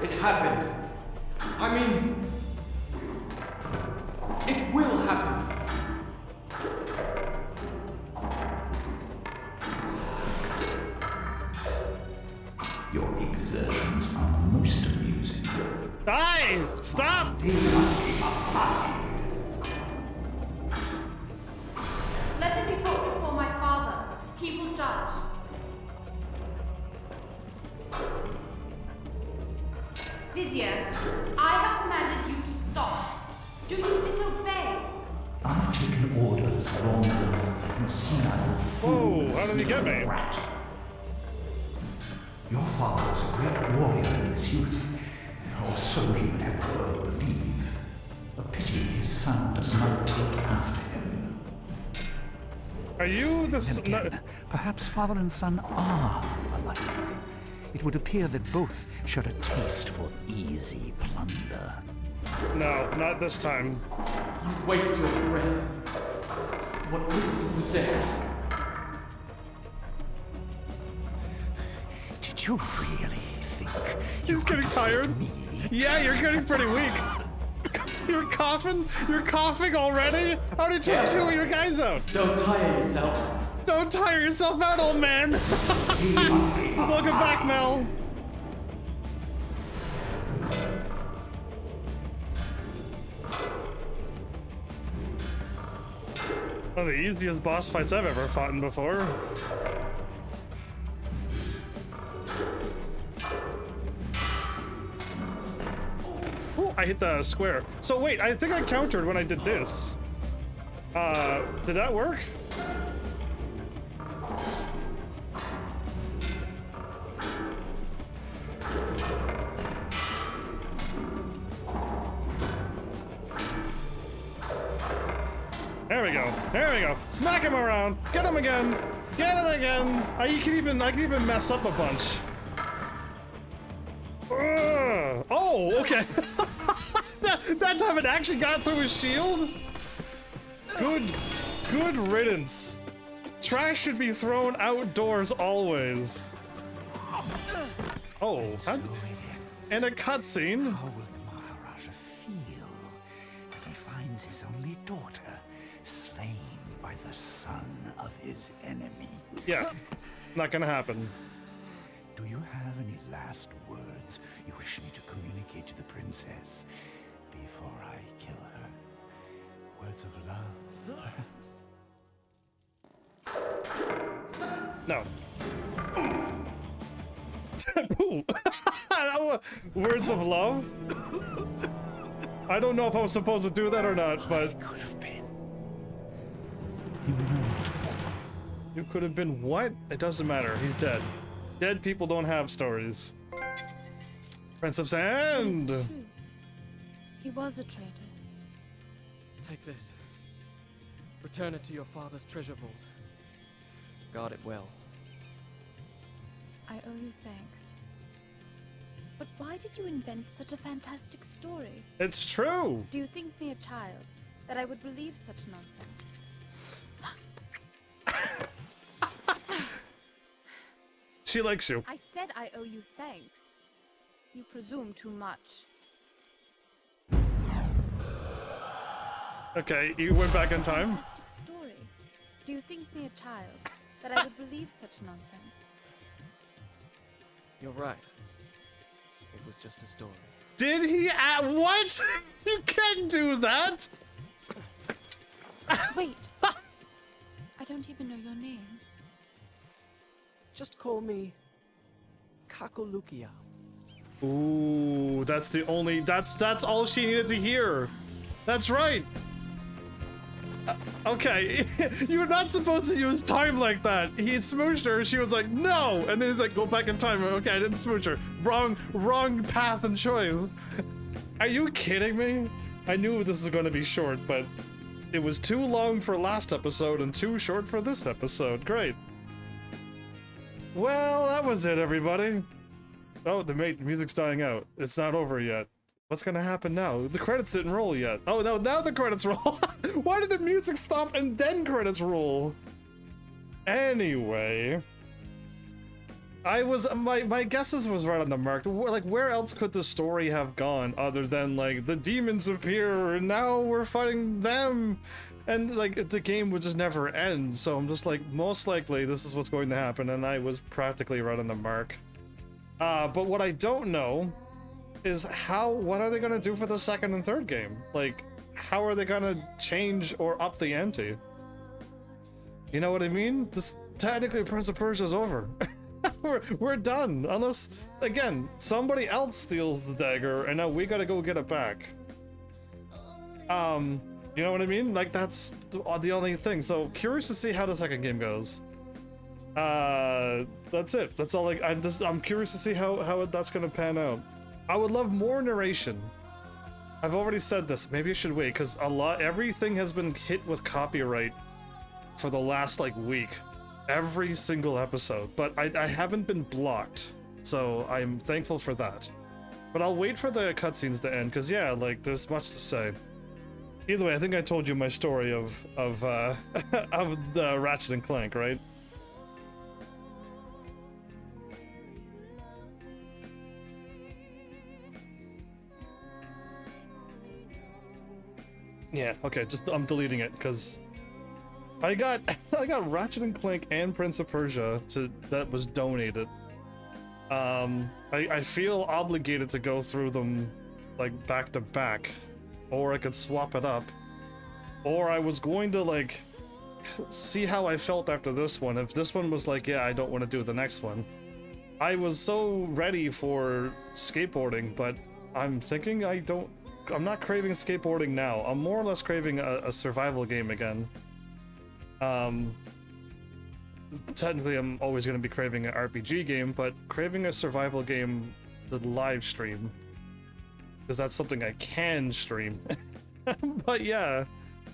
It happened. I mean, it will happen. Your exertions are most amusing. Die! Stop! Let him be brought before my father. He will judge. Vizier, I have commanded you to stop. Do you disobey? I've taken orders long enough from a senile fool. Whoa, how did he get me? Rat. Your father was a great warrior in his youth, or so he would have the world believe. A pity his son does not take after him. Are you the Then again, perhaps father and son are alike. It would appear that both share a taste for easy plunder. No, not this time. You waste your breath. What will you possess? Did you really think you He's could getting tired. fight me? Yeah, you're getting pretty weak. You're coughing? You're coughing already? I already took two of your guys out. Don't tire yourself. Don't tire yourself out, old man. Welcome back, Mel. One of the easiest boss fights I've ever fought in before. Oh, I hit the square. So wait, I think I countered when I did this. Did that work? There we go. There we go. Smack him around. Get him again. Get him again. I can even mess up a bunch. Oh, okay. that time it actually got through his shield. Good riddance. Trash should be thrown outdoors always. Oh, and a cutscene. How will the Maharaja feel when he finds his only daughter slain by the son of his enemy? Yeah, not gonna happen. Do you have any last words you wish me to communicate to the princess before I kill her? Words of love, perhaps? No. Ooh. Words of love? I don't know if I was supposed to do that or not, but... Could have been immortal. You could have been what? It doesn't matter. He's dead. Dead people don't have stories. Prince of Sand! It's true. He was a traitor. Take this. Return it to your father's treasure vault. Guard it well. I owe you thanks. But why did you invent such a fantastic story? It's true! Do you think me a child, that I would believe such nonsense? She likes you. I said I owe you thanks. You presume too much. Okay, you went back in time. Fantastic story. Do you think me a child, that I would believe such nonsense? You're right. It was just a story. Did he what? You can't do that! Wait. I don't even know your name. Just call me Kakolukia. Ooh, that's the only, that's all she needed to hear. That's right. Okay, you're not supposed to use time like that. He smooched her, she was like, no! And then he's like, go back in time. Okay, I didn't smooch her. Wrong path and choice. Are you kidding me? I knew this was going to be short, but it was too long for last episode and too short for this episode. Great. Well, that was it, everybody. Oh, the music's dying out. It's not over yet. What's gonna happen now? The credits didn't roll yet. Oh no, now the credits roll. Why did the music stop and then credits roll? Anyway, my guesses was right on the mark. Like, where else could the story have gone other than like the demons appear and now we're fighting them, and like the game would just never end. So I'm just like, most likely this is what's going to happen, and I was practically right on the mark. But what I don't know is what are they gonna do for the second and third game? Like, how are they gonna change or up the ante? You know what I mean? This technically Prince of Persia is over. we're done, unless again somebody else steals the dagger and now we gotta go get it back. You know what I mean? Like, that's the only thing. So curious to see how the second game goes. That's it. That's all. Like, I'm curious to see how that's gonna pan out. I would love more narration. I've already said this. Maybe I should wait, because everything has been hit with copyright for the last like week. Every single episode, but I haven't been blocked, so I'm thankful for that. But I'll wait for the cutscenes to end, because yeah, like, there's much to say. Either way, I think I told you my story of the Ratchet and Clank, right? Yeah, okay, I'm deleting it because I got Ratchet and Clank and Prince of Persia that was donated. I feel obligated to go through them like back to back, or I could swap it up, or I was going to like see how I felt after this one. If this one was like, yeah, I don't want to do the next one. I was so ready for skateboarding, but I'm thinking I'm not craving skateboarding now. I'm more or less craving a survival game again. Technically I'm always going to be craving an RPG game, but craving a survival game to live stream, because that's something I can stream. But yeah,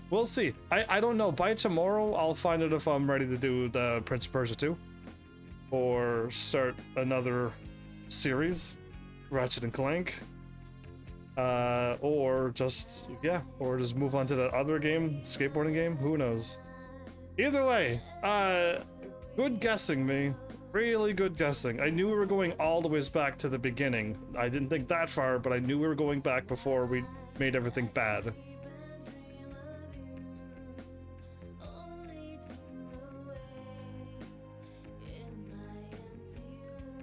we'll see. I don't know. By tomorrow I'll find out if I'm ready to do the Prince of Persia 2 or start another series, Ratchet and Clank. Or just move on to that other game, skateboarding game, who knows. Either way, good guessing, me. Really good guessing. I knew we were going all the ways back to the beginning. I didn't think that far, but I knew we were going back before we made everything bad.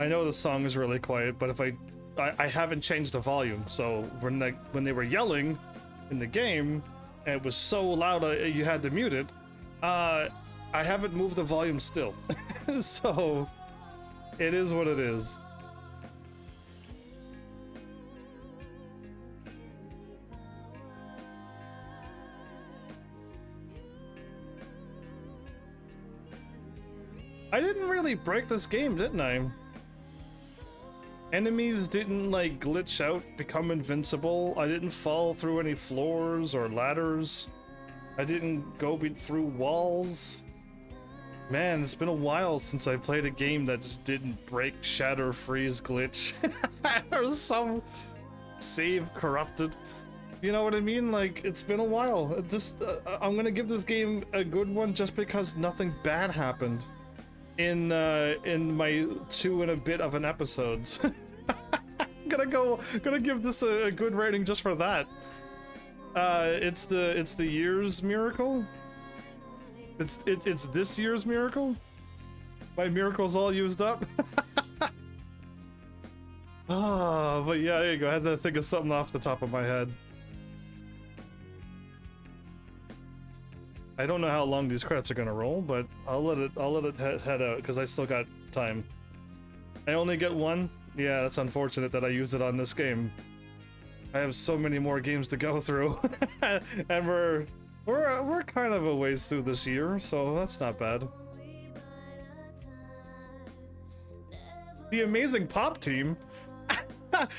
I know the song is really quiet, but if I haven't changed the volume, so when they were yelling in the game, and it was so loud you had to mute it, I haven't moved the volume still. So, it is what it is. I didn't really break this game, didn't I? Enemies didn't like glitch out, become invincible. I didn't fall through any floors or ladders. I didn't go through walls. Man, it's been a while since I played a game that just didn't break, shatter, freeze, glitch. Or some save corrupted. You know what I mean? Like, it's been a while. I'm gonna give this game a good one just because nothing bad happened in my 2 and a bit of an episodes. Gonna give this a good rating just for that. It's the year's miracle. It's this year's miracle? My miracle's all used up? Ah, but yeah, there you go. I had to think of something off the top of my head. I don't know how long these credits are gonna roll, but I'll let it head out because I still got time. I only get one. Yeah, that's unfortunate that I use it on this game. I have so many more games to go through, and we're kind of a ways through this year, so that's not bad. The Amazing Pop Team.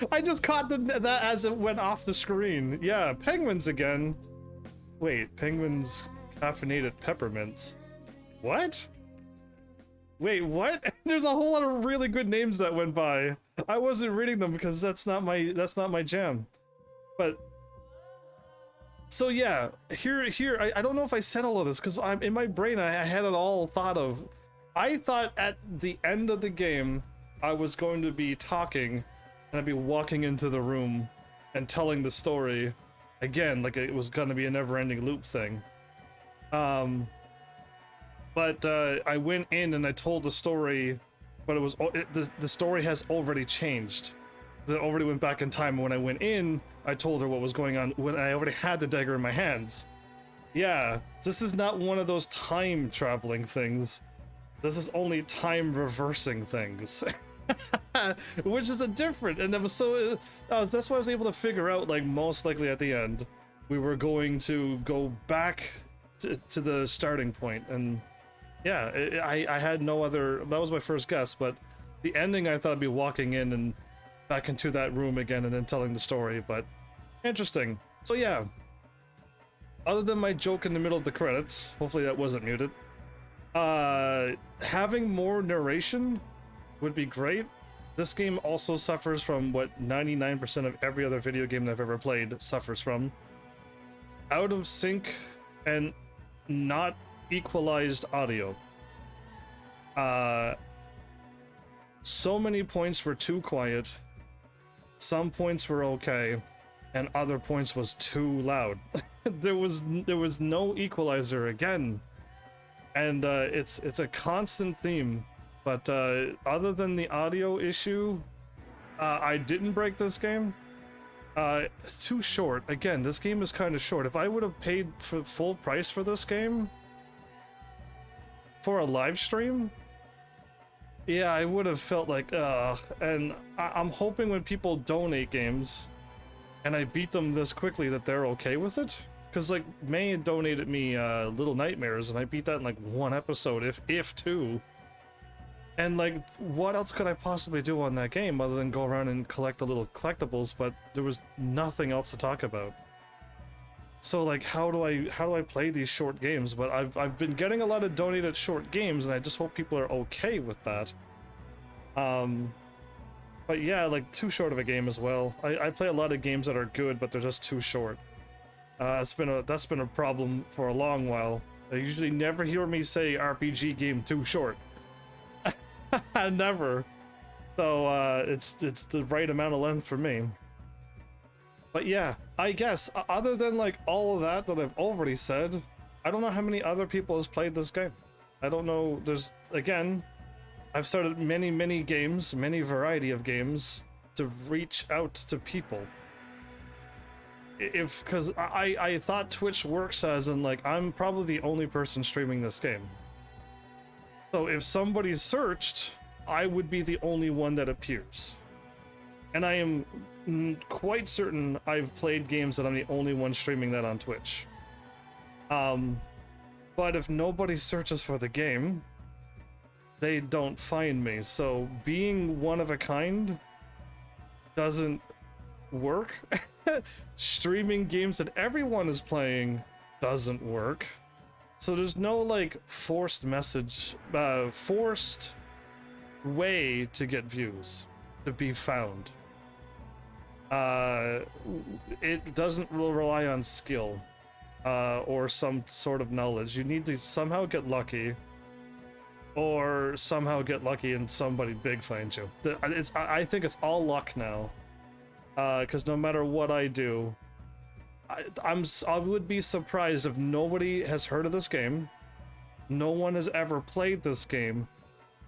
I just caught that as it went off the screen. Yeah, penguins again. Wait, penguins caffeinated peppermints. What? Wait, what? There's a whole lot of really good names that went by. I wasn't reading them because that's not my jam. But so yeah, here I don't know if I said all of this because I'm in my brain I had it all thought of. I thought at the end of the game I was going to be talking and I'd be walking into the room and telling the story again, like it was going to be a never-ending loop thing. But I went in and I told the story, but the story has already changed. It already went back in time. When I went in, I told her what was going on when I already had the dagger in my hands. Yeah, this is not one of those time traveling things. This is only time reversing things. Which is a different, and it was so that's why I was able to figure out, like, most likely at the end we were going to go back to the starting point. And yeah, I had no other, that was my first guess, but the ending I thought I'd be walking in and back into that room again and then telling the story. But interesting. So yeah, other than my joke in the middle of the credits, hopefully that wasn't muted, having more narration would be great. This game also suffers from what 99% of every other video game that I've ever played suffers from: out of sync and not equalized audio. So many points were too quiet, some points were okay, and other points was too loud. there was no equalizer again, and it's a constant theme. But other than the audio issue, I didn't break this game. Too short. Again, this game is kind of short. If I would have paid for full price for this game for a live stream, yeah, I would have felt like, and I'm hoping when people donate games and I beat them this quickly that they're okay with it. Because, like, May had donated me Little Nightmares, and I beat that in like one episode, if two. And, like, what else could I possibly do on that game other than go around and collect the little collectibles? But there was nothing else to talk about. So, like, how do I play these short games? But I've been getting a lot of donated short games, and I just hope people are okay with that. But yeah, like, too short of a game as well. I play a lot of games that are good, but they're just too short. That's been a problem for a long while. I usually never hear me say RPG game too short. Never. So it's the right amount of length for me. But yeah, I guess other than like all of that I've already said, I don't know how many other people has played this game. I don't know. There's, again, I've started many games, many variety of games to reach out to people. Because I thought Twitch works as in, like, I'm probably the only person streaming this game. So if somebody searched, I would be the only one that appears. And I am quite certain I've played games that I'm the only one streaming that on Twitch. But if nobody searches for the game, they don't find me. So being one of a kind doesn't work. Streaming games that everyone is playing doesn't work. So there's no, like, forced way to get views, to be found. It doesn't rely on skill or some sort of knowledge. You need to somehow get lucky, or somehow get lucky and somebody big finds you. I think it's all luck now, because no matter what I do, I would be surprised if nobody has heard of this game, no one has ever played this game,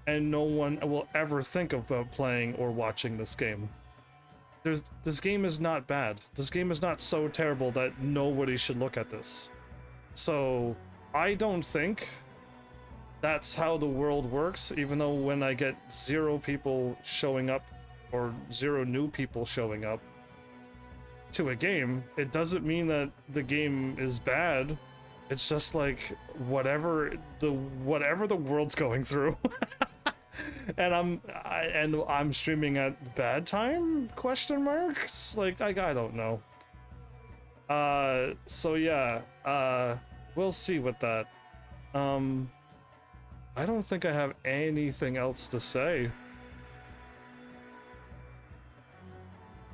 and no one will ever think about playing or watching this game. This game is not bad. This game is not so terrible that nobody should look at this. So I don't think that's how the world works, even though when I get 0 people showing up or 0 new people showing up to a game, it doesn't mean that the game is bad. It's just like whatever the world's going through. And I'm streaming at bad time? Question marks? Like I don't know. So yeah, we'll see with that. I don't think I have anything else to say.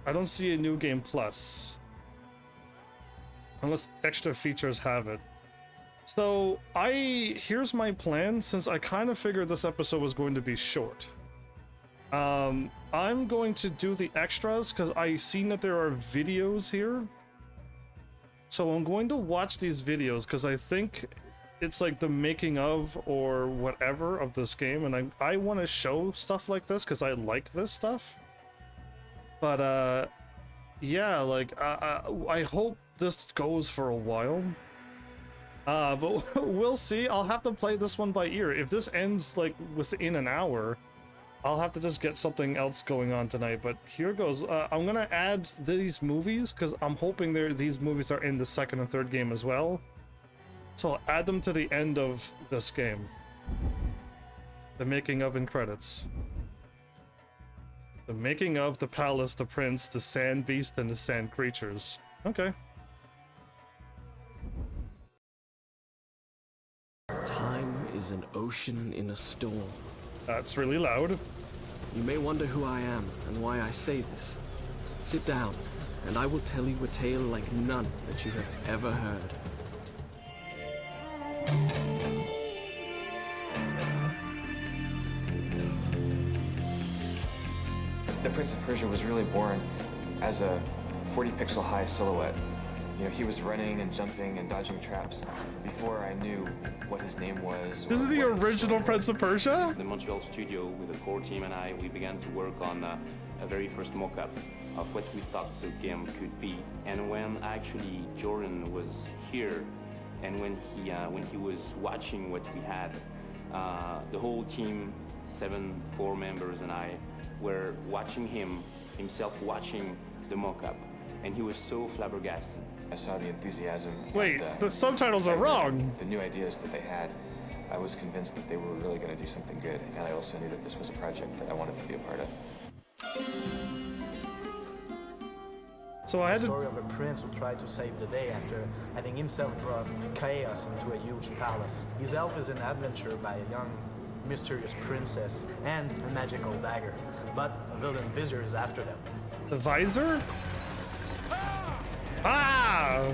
I don't see a new game plus. Unless extra features have it. So, here's my plan, since I kind of figured this episode was going to be short. I'm going to do the extras, because I seen that there are videos here. So I'm going to watch these videos, because I think it's like the making of, or whatever, of this game, and I want to show stuff like this, because I like this stuff. But, yeah, like, I hope this goes for a while. But we'll see. I'll have to play this one by ear. If this ends like within an hour, I'll have to just get something else going on tonight. But here goes. I'm gonna add these movies because I'm hoping these movies are in the second and third game as well. So I'll add them to the end of this game. The making of and credits. The making of, the palace, the prince, the sand beast, and the sand creatures. Okay. Time is an ocean in a storm. That's really loud. You may wonder who I am and why I say this. Sit down, and I will tell you a tale like none that you have ever heard. The Prince of Persia was really born as a 40-pixel high silhouette. You know, he was running and jumping and dodging traps before I knew what his name was. This is the original Prince of Persia? The Montreal studio with the core team and we began to work on a very first mock-up of what we thought the game could be. And when actually Jordan was here, and when he was watching what we had, the whole team, 7 core members and I, were watching himself watching the mock-up, and he was so flabbergasted. I saw the enthusiasm. Wait, and, the subtitles are wrong. The new ideas that they had, I was convinced that they were really going to do something good, and I also knew that this was a project that I wanted to be a part of. So I had the to... story of a prince who tried to save the day after having himself brought chaos into a huge palace. His elf is an adventure by a young, mysterious princess and a magical dagger, but a villain visitor is after them. The visor? Ah!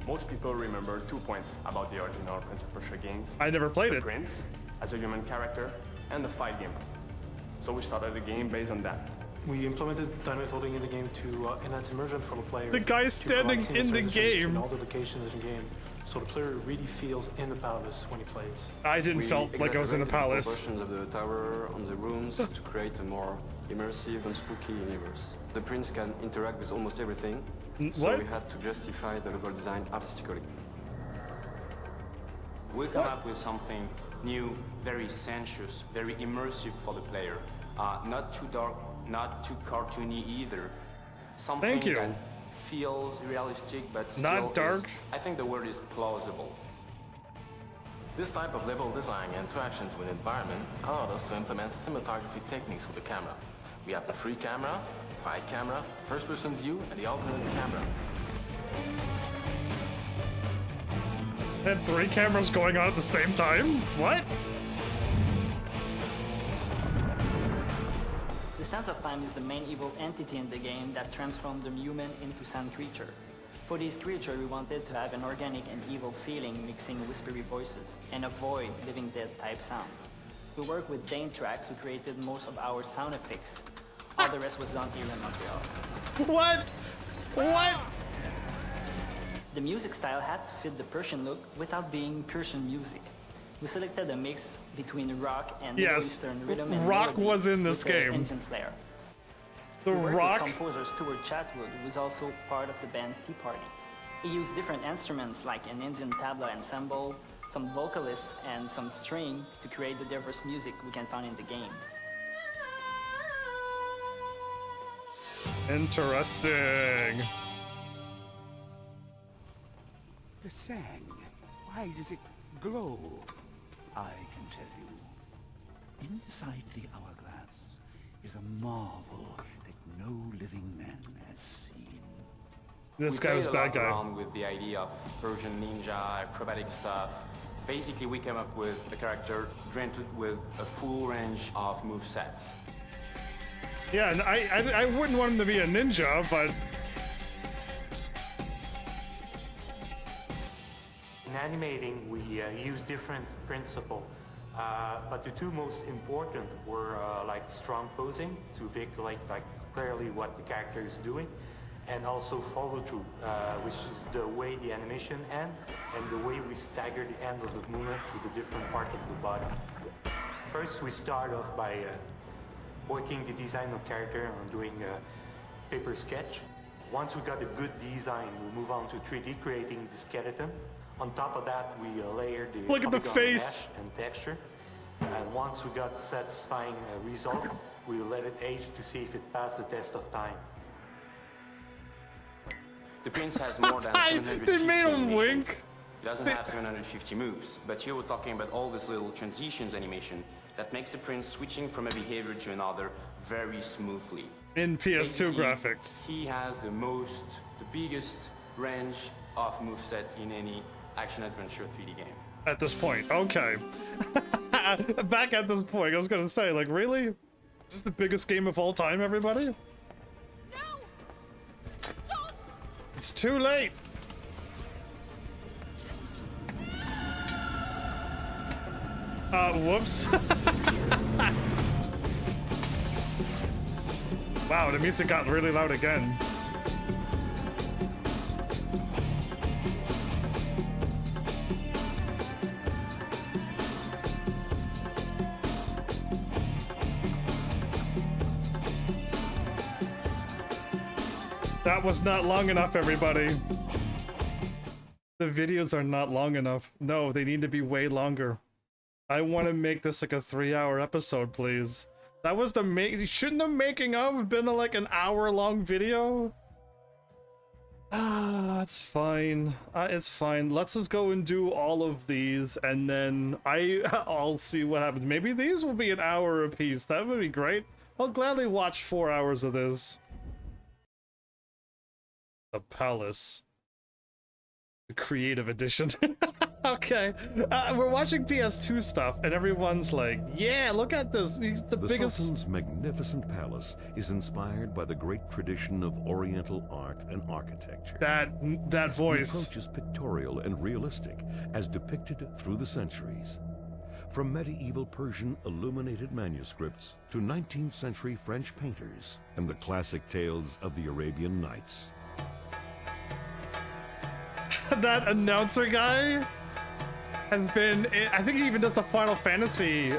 Most people remember 2 points about the original Prince of Persia games. I never played the it. Prince, as a human character, and the fight game. So we started the game based on that. We implemented dynamic loading in the game to enhance immersion for the player. The guy standing in the game. All the locations in the game, so the player really feels in the palace when he plays. I didn't feel like I was in a palace. Proportions of the tower on the rooms to create a more immersive and spooky universe. The prince can interact with almost everything, so we had to justify the level design artistically. We come up with something new, very sensuous, very immersive for the player. Not too dark, not too cartoony either. Something that feels realistic, but still not dark. I think the word is plausible. This type of level design and interactions with the environment allowed us to implement cinematography techniques with the camera. We have the free camera, fight camera, first-person view, and the alternate camera. Had 3 cameras going on at the same time? What? The Sense of Time is the main evil entity in the game that transformed the human into sand creature. For this creature, we wanted to have an organic and evil feeling mixing whispery voices and avoid Living Dead type sounds. We worked with Dane Tracks, who created most of our sound effects. All the rest was done here in Montreal. What? What? The music style had to fit the Persian look without being Persian music. We selected a mix between rock and Middle Eastern rhythm and rock melody was in this with game. Indian flair. The we worked rock. with composer Stuart Chatwood, who was also part of the band Tea Party. He used different instruments like an Indian tabla ensemble, some vocalists, and some string to create the diverse music we can find in the game. Interesting. The sand, why does it glow? I can tell you. Inside the hourglass is a marvel that no living man has seen. This guy was bad guy. Around with the idea of Persian ninja, acrobatic stuff. Basically, we came up with a character granted with a full range of movesets. Yeah, and I wouldn't want him to be a ninja, but in animating, we use different principles, but the two most important were like strong posing to vehiculate like clearly what the character is doing, and also follow through, which is the way the animation ends and the way we stagger the end of the movement through the different part of the body. First, we start off by working the design of character on doing a paper sketch. Once we got a good design, we move on to 3D, creating the skeleton. On top of that, we layer the look at the polygon face mesh and texture. And once we got a satisfying result, we let it age to see if it passed the test of time. The Prince has more than 750 They made him animations. wink. He doesn't have 750 moves, but here we're talking about all this little transitions animation that makes the Prince switching from a behavior to another very smoothly. In PS2 Basically, graphics. He has the biggest range of moveset in any action-adventure 3D game. At this point, okay. Back at this point, I was gonna say, like, really? Is this the biggest game of all time, everybody? No! Stop! It's too late! Whoops. Wow, the music got really loud again. That was not long enough, everybody. The videos are not long enough. No, they need to be way longer. I want to make this like a 3-hour episode, please. That was the shouldn't the making of been like an hour-long video? Ah, it's fine. It's fine. Let's just go and do all of these, and then I'll see what happens. Maybe these will be an hour apiece. That would be great. I'll gladly watch 4 hours of this. The Palace. The Creative Edition. Okay. We're watching PS2 stuff, and everyone's like, yeah, look at this. The biggest... Sultan's magnificent palace is inspired by the great tradition of Oriental art and architecture. That voice. The approach is pictorial and realistic, as depicted through the centuries. From medieval Persian illuminated manuscripts to 19th century French painters and the classic tales of the Arabian Nights. That announcer guy has been, I think he even does the Final Fantasy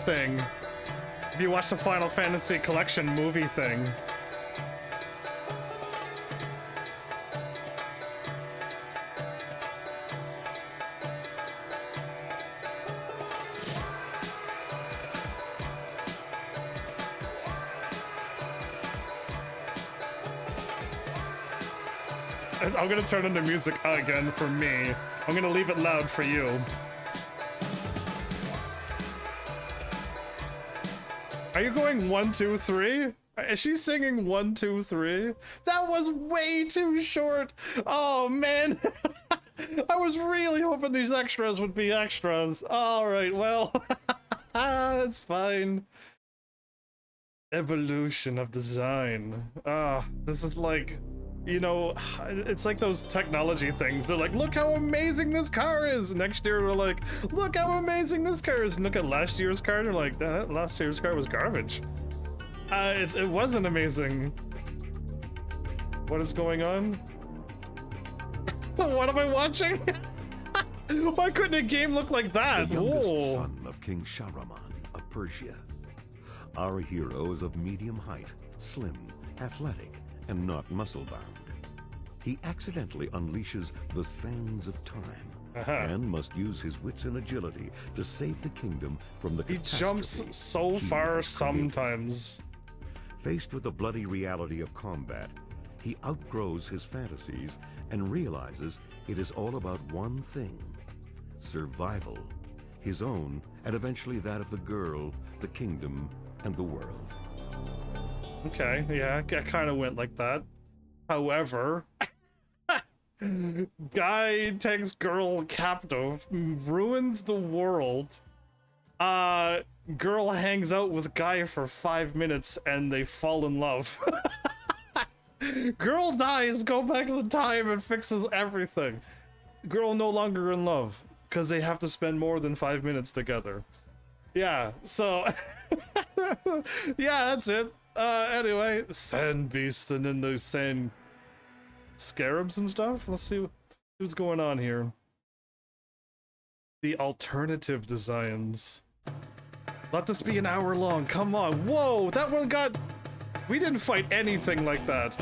thing. If you watch the Final Fantasy Collection movie thing. I'm gonna turn on the music again for me. I'm gonna leave it loud for you. Are you going 1, 2, 3? Is she singing 1, 2, 3? That was way too short. Oh man. I was really hoping these extras would be extras. All right, well, it's fine. Evolution of design. This is like, you know, it's like those technology things. They're like, look how amazing this car is. Next year, we're like, look how amazing this car is. And look at last year's car, and they're like, that last year's car was garbage. It wasn't amazing. What is going on? What am I watching? Why couldn't a game look like that? The youngest Whoa. son of King Shahraman of Persia. Our hero is of medium height, slim, athletic, and not muscle-bound. He accidentally unleashes the sands of time and must use his wits and agility to save the kingdom from the He catastrophe jumps so he far has created. sometimes. Faced with the bloody reality of combat, he outgrows his fantasies and realizes it is all about one thing: survival. His own, and eventually that of the girl, the kingdom, and the world. Okay, yeah, I kind of went like that. However, guy takes girl captive, ruins the world. Girl hangs out with guy for 5 minutes and they fall in love. Girl dies, go back in time and fixes everything. Girl no longer in love because they have to spend more than 5 minutes together. Yeah, so yeah, that's it. Anyway, sand beast and then those sand scarabs and stuff. Let's see what's going on here. The alternative designs. Let this be an hour long. Come on. Whoa, that one got... We didn't fight anything like that.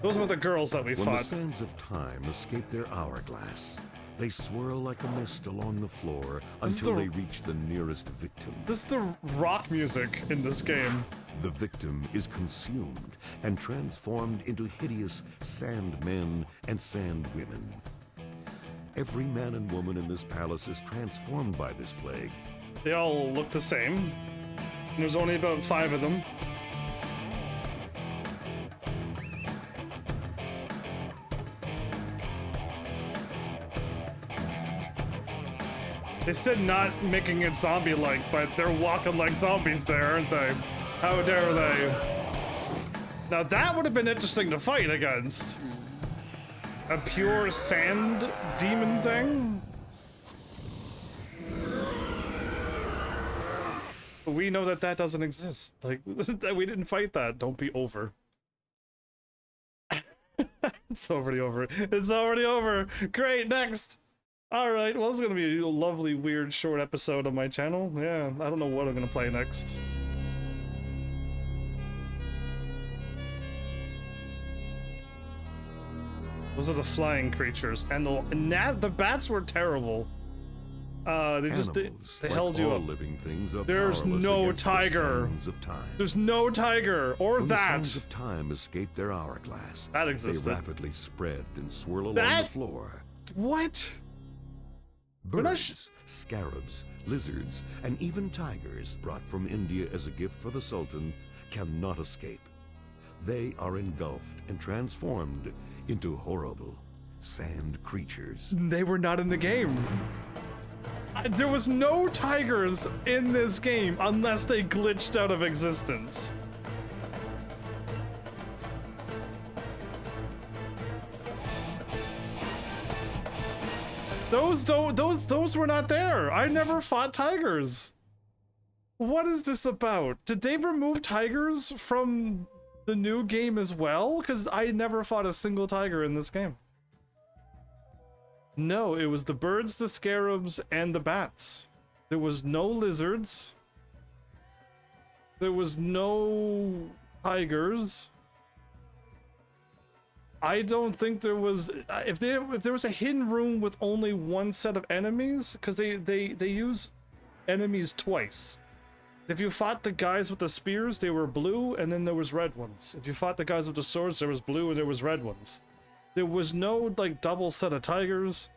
Those were the girls that we When fought. the sands of time escape their hourglass, they swirl like a mist along the floor until they reach the nearest victim. This is the rock music in this game. The victim is consumed and transformed into hideous sand men and sand women. Every man and woman in this palace is transformed by this plague. They all look the same. There's only about 5 of them. They said not making it zombie-like, but they're walking like zombies there, aren't they? How dare they? Now that would have been interesting to fight against. A pure sand demon thing? But we know that that doesn't exist. Like, that we didn't fight that. Don't be over. It's already over. It's already over. Great, next. Alright, well, this is gonna be a lovely, weird, short episode on my channel. Yeah, I don't know what I'm gonna play next. Those are the flying creatures, and the bats were terrible. They just they like held you all up. living things are There's powerless no against the tiger. sands of time. There's no tiger or When that. the sands of time escape their hourglass, That existed. they rapidly spread and swirl along That- the floor. What? Birds, scarabs, lizards, and even tigers brought from India as a gift for the Sultan cannot escape. They are engulfed and transformed into horrible sand creatures. They were not in the game. There was no tigers in this game unless they glitched out of existence. Those were not there. I never fought tigers. What is this about? Did they remove tigers from the new game as well? Because I never fought a single tiger in this game. No, it was the birds, the scarabs, and the bats. There was no lizards. There was no tigers. I don't think there was... If there was a hidden room with only one set of enemies, because they use enemies twice. If you fought the guys with the spears, they were blue, and then there was red ones. If you fought the guys with the swords, there was blue and there was red ones. There was no, like, double set of tigers.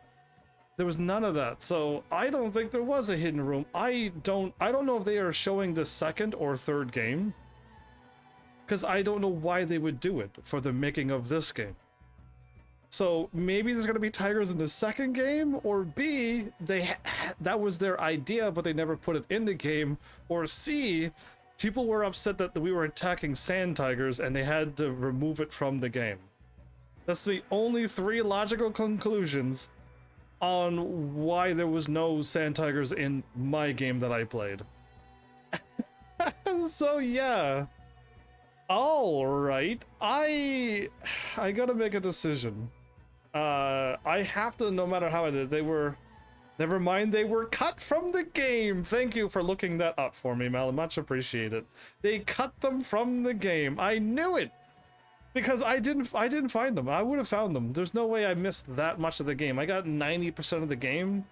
There was none of that, so I don't think there was a hidden room. I don't know if they are showing the second or third game, because I don't know why they would do it for the making of this game. So maybe there's gonna be tigers in the second game, or B, that was their idea, but they never put it in the game, or C, people were upset that we were attacking sand tigers and they had to remove it from the game. That's the only 3 logical conclusions on why there was no sand tigers in my game that I played. So yeah. All right, I gotta make a decision. I have to, no matter how I did, they were... Never mind, they were cut from the game. Thank you for looking that up for me, Mel. Much appreciated. They cut them from the game. I knew it! Because I didn't find them. I would have found them. There's no way I missed that much of the game. I got 90% of the game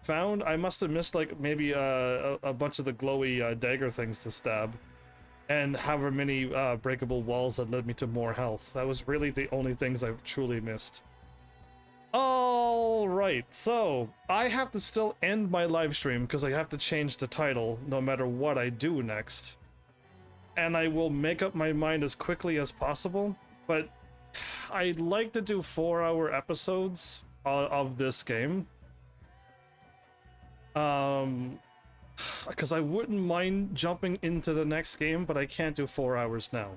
found. I must have missed like maybe a bunch of the glowy dagger things to stab. And however many breakable walls that led me to more health. That was really the only things I've truly missed. Alright, so I have to still end my live stream because I have to change the title no matter what I do next. And I will make up my mind as quickly as possible, but I'd like to do 4-hour episodes of this game. Because I wouldn't mind jumping into the next game, but I can't do 4 hours now.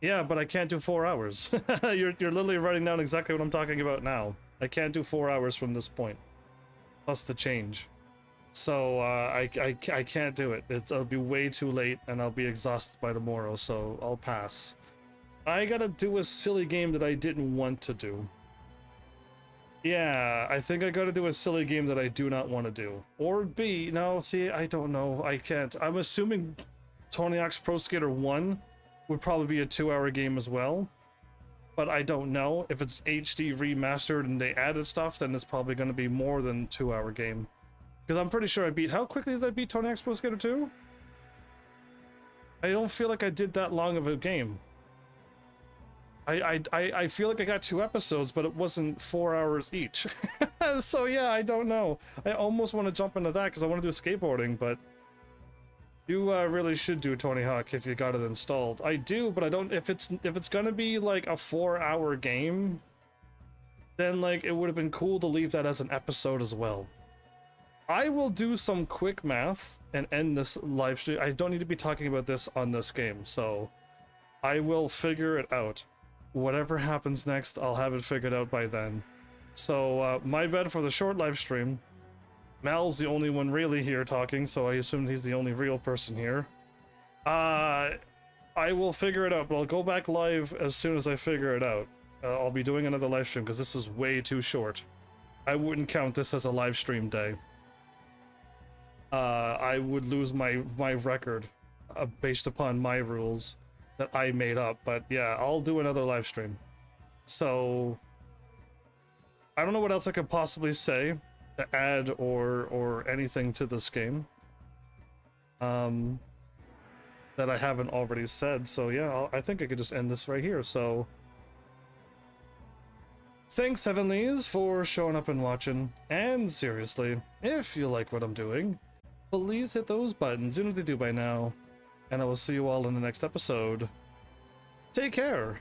Yeah, but I can't do 4 hours. You're literally writing down exactly what I'm talking about now. I can't do 4 hours from this point. Plus the change. So, I can't do it. It'll be way too late, and I'll be exhausted by tomorrow, so I'll pass. I gotta do a silly game that I didn't want to do. Yeah, I think I gotta do a silly game that I do not want to do. Or B, no, see, I don't know. I can't. I'm assuming Tony Hawk's Pro Skater 1 would probably be a 2-hour game as well. But I don't know. If it's HD remastered and they added stuff, then it's probably going to be more than a 2-hour game. Because I'm pretty sure I beat... How quickly did I beat Tony Hawk's Pro Skater 2? I don't feel like I did that long of a game. I feel like I got 2 episodes, but it wasn't 4 hours each. So yeah, I don't know. I almost want to jump into that because I want to do skateboarding, but... You really should do Tony Hawk if you got it installed. I do, but I don't... If it's gonna be like a 4-hour game, then like it would have been cool to leave that as an episode as well. I will do some quick math and end this live stream. I don't need to be talking about this on this game, so I will figure it out. Whatever happens next, I'll have it figured out by then. So my bad for the short live stream. Mal's the only one really here talking, so I assume he's the only real person here. I will figure it out, but I'll go back live as soon as I figure it out. I'll be doing another live stream because this is way too short. I wouldn't count this as a live stream day. I would lose my record based upon my rules that I made up, but yeah, I'll do another live stream. So, I don't know what else I could possibly say to add or anything to this game that I haven't already said. So yeah, I think I could just end this right here. So thanks Heavenlies for showing up and watching, and seriously, if you like what I'm doing, please hit those buttons, you know what they do by now, and I will see you all in the next episode. Take care.